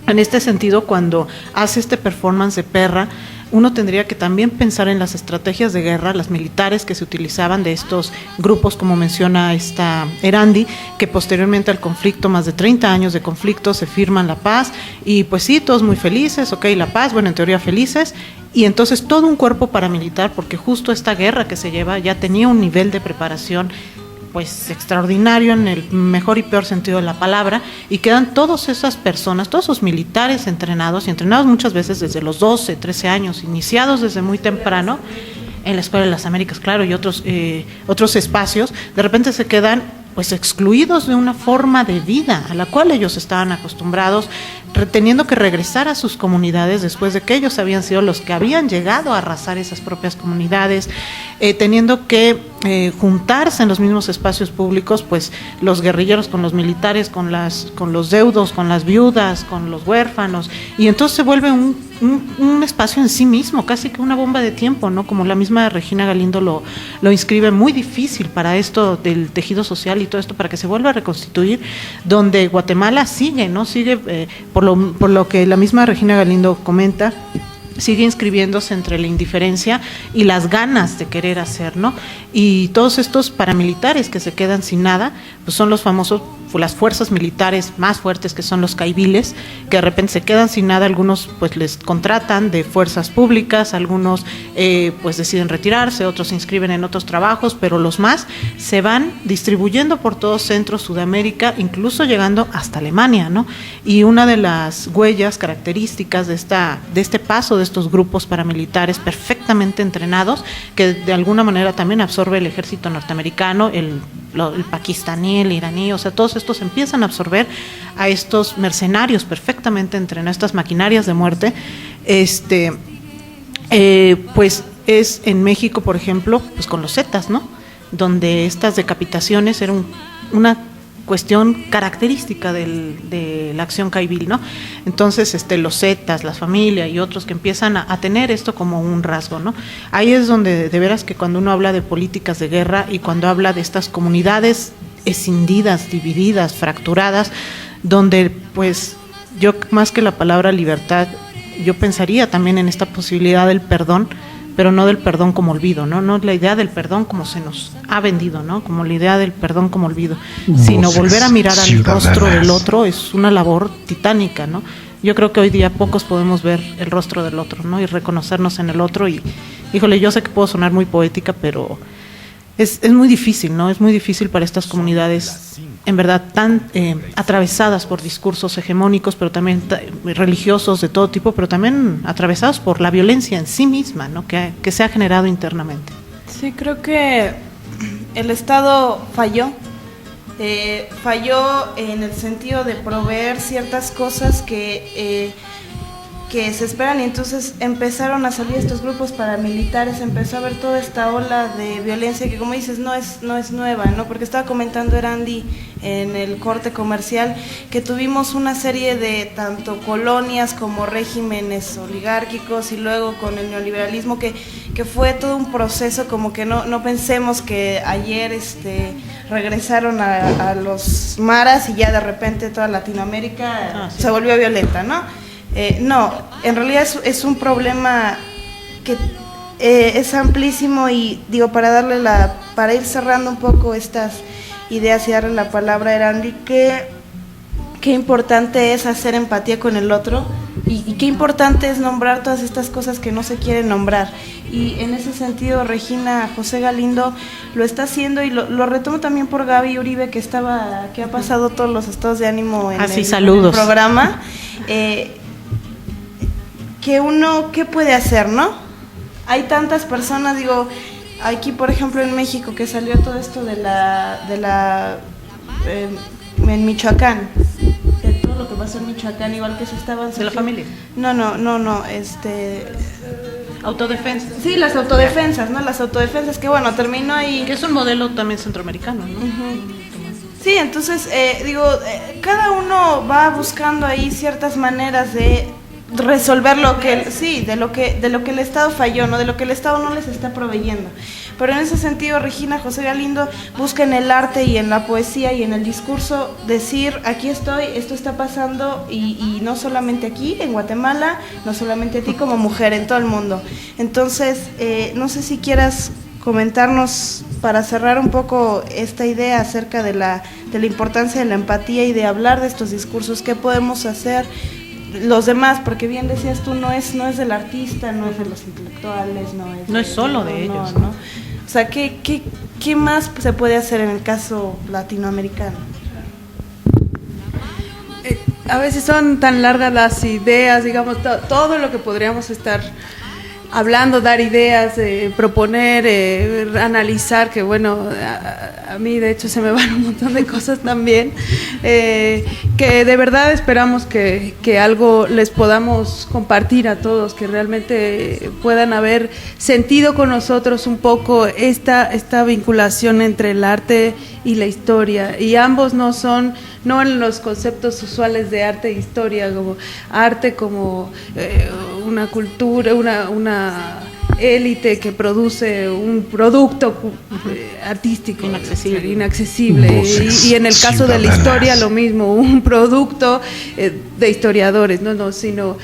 En este sentido, cuando hace este performance de Perra, uno tendría que también pensar en las estrategias de guerra, las militares que se utilizaban de estos grupos, como menciona Erandi, que posteriormente al conflicto, más de 30 años de conflicto, se firman la paz, y pues sí, todos muy felices, ok, la paz, bueno, en teoría felices, y entonces todo un cuerpo paramilitar, porque justo esta guerra que se lleva ya tenía un nivel de preparación pues extraordinario en el mejor y peor sentido de la palabra, y quedan todas esas personas, todos esos militares entrenados, y entrenados muchas veces desde los 12, 13 años, iniciados desde muy temprano, en la Escuela de las Américas, claro, y otros espacios, de repente se quedan pues excluidos de una forma de vida a la cual ellos estaban acostumbrados, teniendo que regresar a sus comunidades después de que ellos habían sido los que habían llegado a arrasar esas propias comunidades, teniendo que juntarse en los mismos espacios públicos, pues los guerrilleros con los militares, con los deudos, con las viudas, con los huérfanos, y entonces se vuelve un espacio en sí mismo, casi que una bomba de tiempo, ¿no? Como la misma Regina Galindo lo inscribe, muy difícil para esto del tejido social y todo esto, para que se vuelva a reconstituir, donde Guatemala sigue, ¿no? Sigue, por lo que la misma Regina Galindo comenta, sigue inscribiéndose entre la indiferencia y las ganas de querer hacer, ¿no? Y todos estos paramilitares que se quedan sin nada, pues son los famosos, las fuerzas militares más fuertes, que son los caiviles, que de repente se quedan sin nada. Algunos pues les contratan de fuerzas públicas, algunos pues deciden retirarse, otros se inscriben en otros trabajos, pero los más se van distribuyendo por todo Centro, Sudamérica, incluso llegando hasta Alemania, ¿no? Y una de las huellas características de este paso de estos grupos paramilitares perfectamente entrenados, que de alguna manera también absorbe el ejército norteamericano, el pakistaní, el iraní, o sea, todos estos empiezan a absorber a estos mercenarios perfectamente entrenados, estas maquinarias de muerte. Pues es en México, por ejemplo, pues con los Zetas, ¿no? Donde estas decapitaciones eran una cuestión característica de la acción caivil, ¿no? Entonces, los Zetas, la familia y otros que empiezan a tener esto como un rasgo, ¿no? Ahí es donde de veras que cuando uno habla de políticas de guerra y cuando habla de estas comunidades escindidas, divididas, fracturadas, donde pues yo más que la palabra libertad, yo pensaría también en esta posibilidad del perdón, pero no del perdón como olvido, ¿no? No la idea del perdón como se nos ha vendido, ¿no? Como la idea del perdón como olvido, sino volver a mirar al rostro del otro es una labor titánica, ¿no? Yo creo que hoy día pocos podemos ver el rostro del otro, ¿no? Y reconocernos en el otro y, híjole, yo sé que puedo sonar muy poética, pero es muy difícil, ¿no? Es muy difícil para estas comunidades, en verdad, tan atravesadas por discursos hegemónicos, pero también religiosos de todo tipo, pero también atravesados por la violencia en sí misma, ¿no? Que se ha generado internamente. Sí, creo que el Estado falló en el sentido de proveer ciertas cosas que se esperan, y entonces empezaron a salir estos grupos paramilitares, empezó a haber toda esta ola de violencia que, como dices, no es nueva, ¿no? Porque estaba comentando Erandi en el corte comercial que tuvimos una serie de tanto colonias como regímenes oligárquicos y luego con el neoliberalismo que fue todo un proceso, como que no pensemos que ayer regresaron a los maras y ya de repente toda Latinoamérica se volvió violenta, ¿no? No, en realidad es un problema que es amplísimo, y digo, para ir cerrando un poco estas ideas y darle la palabra a Erandi, qué importante es hacer empatía con el otro y qué importante es nombrar todas estas cosas que no se quieren nombrar. Y en ese sentido, Regina José Galindo lo está haciendo, y lo retomo también por Gaby Uribe, que ha pasado todos los estados de ánimo en el programa. ¿Qué puede hacer, no? Hay tantas personas, digo, aquí por ejemplo en México que salió todo esto en Michoacán, de todo lo que pasó en Michoacán, igual que se estaban... ¿De la familia? No, autodefensa. Sí, las autodefensas, ¿no? Las autodefensas, que bueno, terminó ahí... Que es un modelo también centroamericano, ¿no? Sí, entonces, cada uno va buscando ahí ciertas maneras de resolver de lo que el Estado falló, ¿no? De lo que el Estado no les está proveyendo. Pero en ese sentido, Regina José Galindo busca en el arte y en la poesía y en el discurso decir, aquí estoy, esto está pasando, y no solamente aquí, en Guatemala, no solamente a ti como mujer, en todo el mundo. Entonces, no sé si quieras comentarnos, para cerrar un poco esta idea acerca de la importancia de la empatía y de hablar de estos discursos, qué podemos hacer los demás, porque bien decías tú, no es del artista, no es de los intelectuales, no es solo de ellos, ¿no? O sea, ¿qué más se puede hacer en el caso latinoamericano? A veces son tan largas las ideas, digamos, todo lo que podríamos estar hablando, dar ideas, proponer, analizar, que bueno, a mí de hecho se me van un montón de cosas también, que de verdad esperamos que algo les podamos compartir a todos, que realmente puedan haber sentido con nosotros un poco esta vinculación entre el arte y la historia, y ambos no en los conceptos usuales de arte e historia, como arte como una cultura, una élite que produce un producto artístico inaccesible. Y en el caso de la historia lo mismo, un producto de historiadores, sino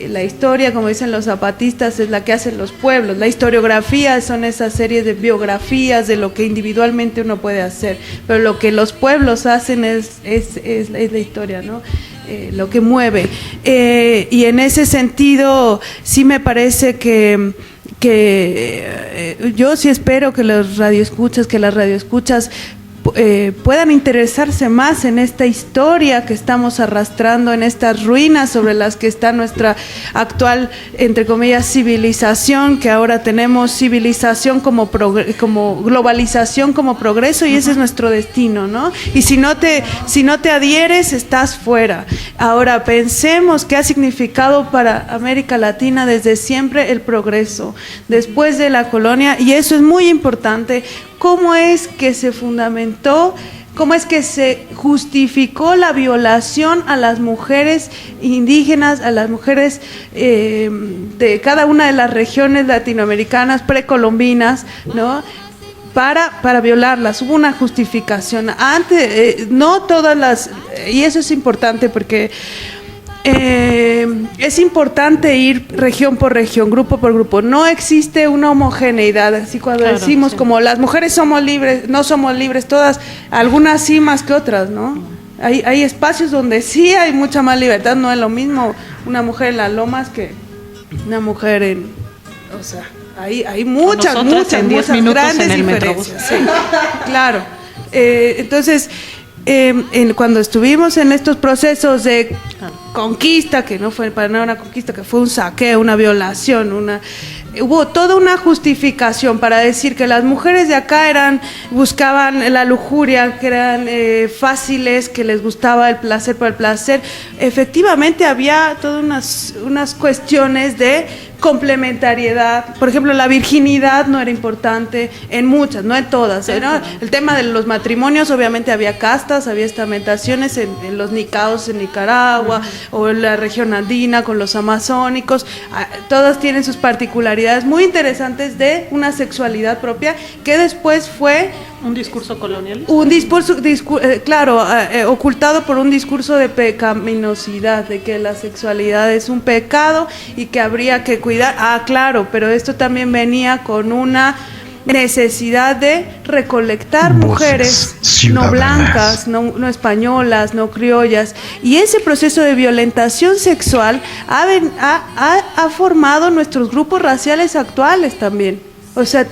la historia, como dicen los zapatistas, es la que hacen los pueblos. La historiografía son esas series de biografías de lo que individualmente uno puede hacer, pero lo que los pueblos hacen es la historia, ¿no? Lo que mueve. Y en ese sentido, sí me parece que yo sí espero que las radioescuchas puedan interesarse más en esta historia que estamos arrastrando, en estas ruinas sobre las que está nuestra actual, entre comillas, civilización, que ahora tenemos civilización como globalización como progreso, y ese es nuestro destino, ¿no? Y si no te adhieres, estás fuera. Ahora, pensemos qué ha significado para América Latina desde siempre el progreso, después de la colonia, y eso es muy importante. ¿Cómo es que se fundamentó, cómo es que se justificó la violación a las mujeres indígenas, a las mujeres de cada una de las regiones latinoamericanas precolombinas, ¿no? Para violarlas? Hubo una justificación. Antes, no todas las, y eso es importante porque es importante ir región por región, grupo por grupo. No existe una homogeneidad, así cuando decimos como las mujeres somos libres, no somos libres todas, algunas sí más que otras, ¿no? Hay espacios donde sí hay mucha más libertad, no es lo mismo una mujer en las lomas que una mujer en, o sea, hay muchas grandes diferencias. Sí, claro. Entonces, cuando estuvimos en estos procesos de conquista, que no fue para nada una conquista, que fue un saqueo, una violación, hubo toda una justificación para decir que las mujeres de acá buscaban la lujuria, que eran fáciles, que les gustaba el placer por el placer. Efectivamente había todas unas cuestiones de complementariedad. Por ejemplo, la virginidad no era importante en muchas, no en todas, ¿no? El tema de los matrimonios, obviamente había castas, había estamentaciones en los nicaos en Nicaragua o en la región andina con los amazónicos. Todas tienen sus particularidades muy interesantes de una sexualidad propia que después fue un discurso colonial. Un discurso, claro, ocultado por un discurso de pecaminosidad, de que la sexualidad es un pecado y que habría que cuidar. Claro, pero esto también venía con una necesidad de recolectar mujeres no blancas, no españolas, no criollas, y ese proceso de violentación sexual ha formado nuestros grupos raciales actuales también. O sea,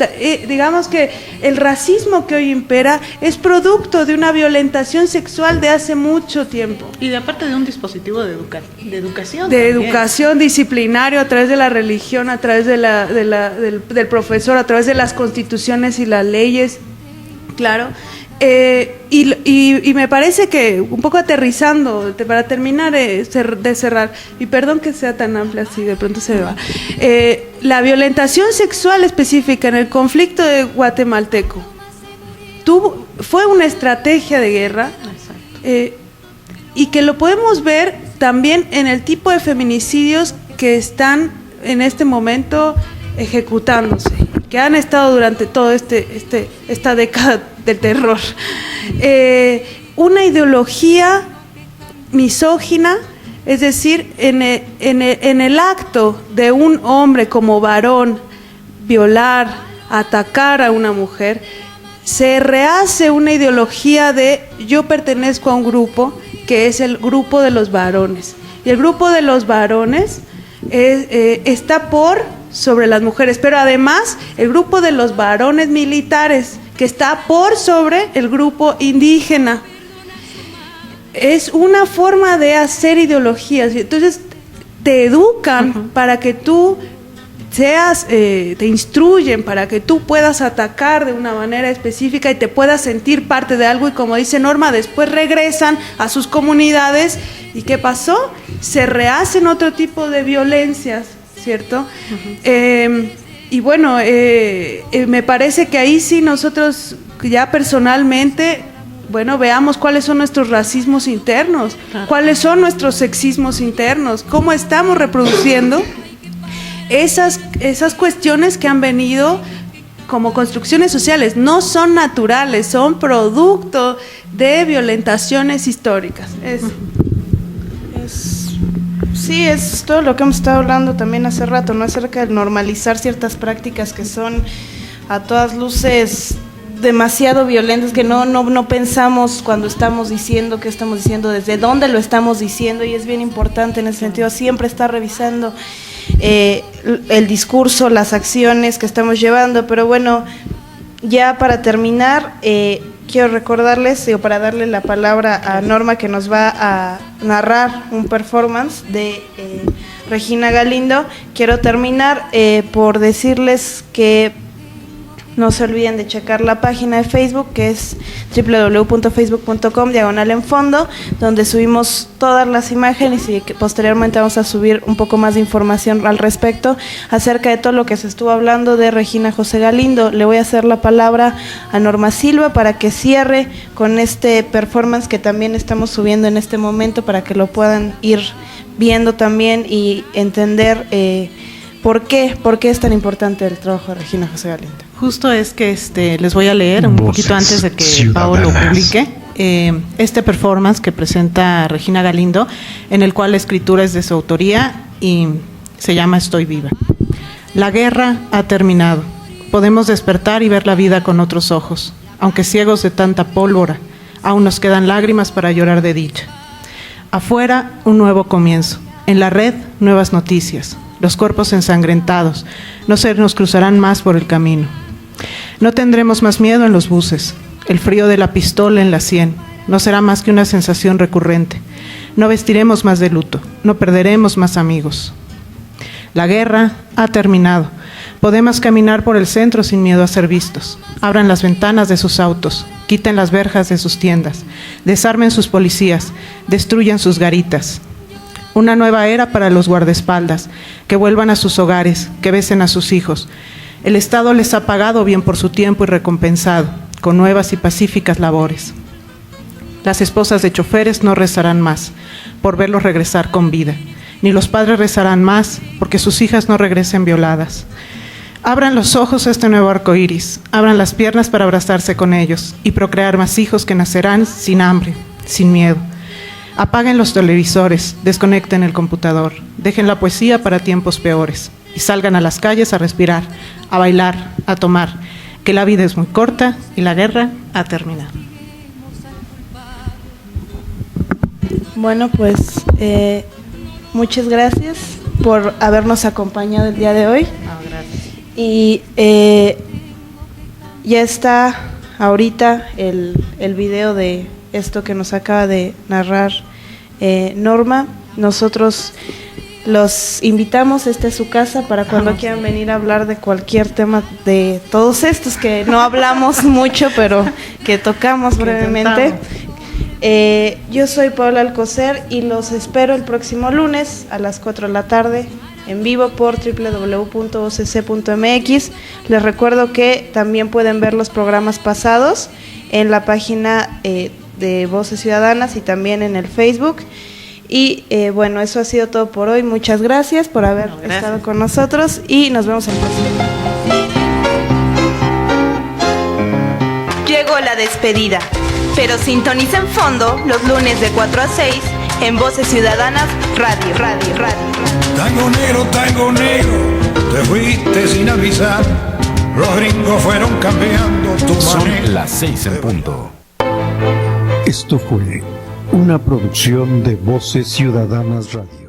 digamos que el racismo que hoy impera es producto de una violentación sexual de hace mucho tiempo. Y de aparte de un dispositivo de educación. De también. Educación disciplinario a través de la religión, a través del profesor, a través de las constituciones y las leyes, claro. Y me parece que, un poco aterrizando, para terminar de cerrar, y perdón que sea tan amplia así, de pronto se me va, la violentación sexual específica en el conflicto de guatemalteco fue una estrategia de guerra, y que lo podemos ver también en el tipo de feminicidios que están en este momento ejecutándose, que han estado durante toda esta década del terror. Una ideología misógina, es decir, en el acto de un hombre como varón violar, atacar a una mujer, se rehace una ideología de yo pertenezco a un grupo que es el grupo de los varones, y el grupo de los varones está por sobre las mujeres, pero además el grupo de los varones militares, que está por sobre el grupo indígena. Es una forma de hacer ideologías. Entonces te educan para que tú seas, te instruyen para que tú puedas atacar de una manera específica y te puedas sentir parte de algo, y como dice Norma, después regresan a sus comunidades y ¿qué pasó? Se rehacen otro tipo de violencias, ¿cierto? Y bueno, me parece que ahí sí nosotros ya personalmente, bueno, veamos cuáles son nuestros racismos internos, cuáles son nuestros sexismos internos, cómo estamos reproduciendo esas cuestiones que han venido como construcciones sociales. No son naturales, son producto de violentaciones históricas. Sí, es todo lo que hemos estado hablando también hace rato, ¿no? Acerca de normalizar ciertas prácticas que son a todas luces demasiado violentas, que no pensamos cuando estamos diciendo qué estamos diciendo, desde dónde lo estamos diciendo, y es bien importante en ese sentido siempre estar revisando el discurso, las acciones que estamos llevando. Pero bueno, ya para terminar, quiero recordarles, para darle la palabra a Norma, que nos va a narrar un performance de Regina Galindo. Quiero terminar por decirles que no se olviden de checar la página de Facebook, que es www.facebook.com/enfondo, donde subimos todas las imágenes, y que posteriormente vamos a subir un poco más de información al respecto acerca de todo lo que se estuvo hablando de Regina José Galindo. Le voy a hacer la palabra a Norma Silva para que cierre con este performance que también estamos subiendo en este momento, para que lo puedan ir viendo también y entender ¿por qué es tan importante el trabajo de Regina José Galindo? Justo es que les voy a leer un poquito antes de que Pau lo publique este performance que presenta Regina Galindo, en el cual la escritura es de su autoría y se llama Estoy viva. La guerra ha terminado. Podemos despertar y ver la vida con otros ojos. Aunque ciegos de tanta pólvora, aún nos quedan lágrimas para llorar de dicha. Afuera, un nuevo comienzo. En la red, nuevas noticias. Los cuerpos ensangrentados no se nos cruzarán más por el camino. No tendremos más miedo en los buses. El frío de la pistola en la sien no será más que una sensación recurrente. No vestiremos más de luto. No perderemos más amigos. La guerra ha terminado. Podemos caminar por el centro sin miedo a ser vistos. Abran las ventanas de sus autos. Quiten las verjas de sus tiendas. Desarmen sus policías. Destruyan sus garitas. Una nueva era para los guardaespaldas, que vuelvan a sus hogares, que besen a sus hijos. El Estado les ha pagado bien por su tiempo y recompensado, con nuevas y pacíficas labores. Las esposas de choferes no rezarán más por verlos regresar con vida, ni los padres rezarán más porque sus hijas no regresen violadas. Abran los ojos a este nuevo arco iris, abran las piernas para abrazarse con ellos y procrear más hijos que nacerán sin hambre, sin miedo. Apaguen los televisores, desconecten el computador, dejen la poesía para tiempos peores y salgan a las calles a respirar, a bailar, a tomar, que la vida es muy corta y la guerra ha terminado. Bueno, pues muchas gracias por habernos acompañado el día de hoy. Gracias. Y ya está ahorita el video de esto que nos acaba de narrar Norma. Nosotros los invitamos, esta es su casa, para cuando quieran venir a hablar de cualquier tema de todos estos que no hablamos mucho, pero que tocamos brevemente. Yo soy Paola Alcocer y los espero el próximo lunes a las 4 de la tarde en vivo por www.occ.mx. Les recuerdo que también pueden ver los programas pasados en la página de Voces Ciudadanas y también en el Facebook. Y bueno, eso ha sido todo por hoy. Muchas gracias por haber estado con nosotros y nos vemos en el próximo. Llegó la despedida, pero sintoniza en fondo los lunes de 4 a 6 en Voces Ciudadanas Radio. Tango negro, te fuiste sin avisar. Los gringos fueron cambiando tu manera. Son las 6 en punto. Esto fue una producción de Voces Ciudadanas Radio.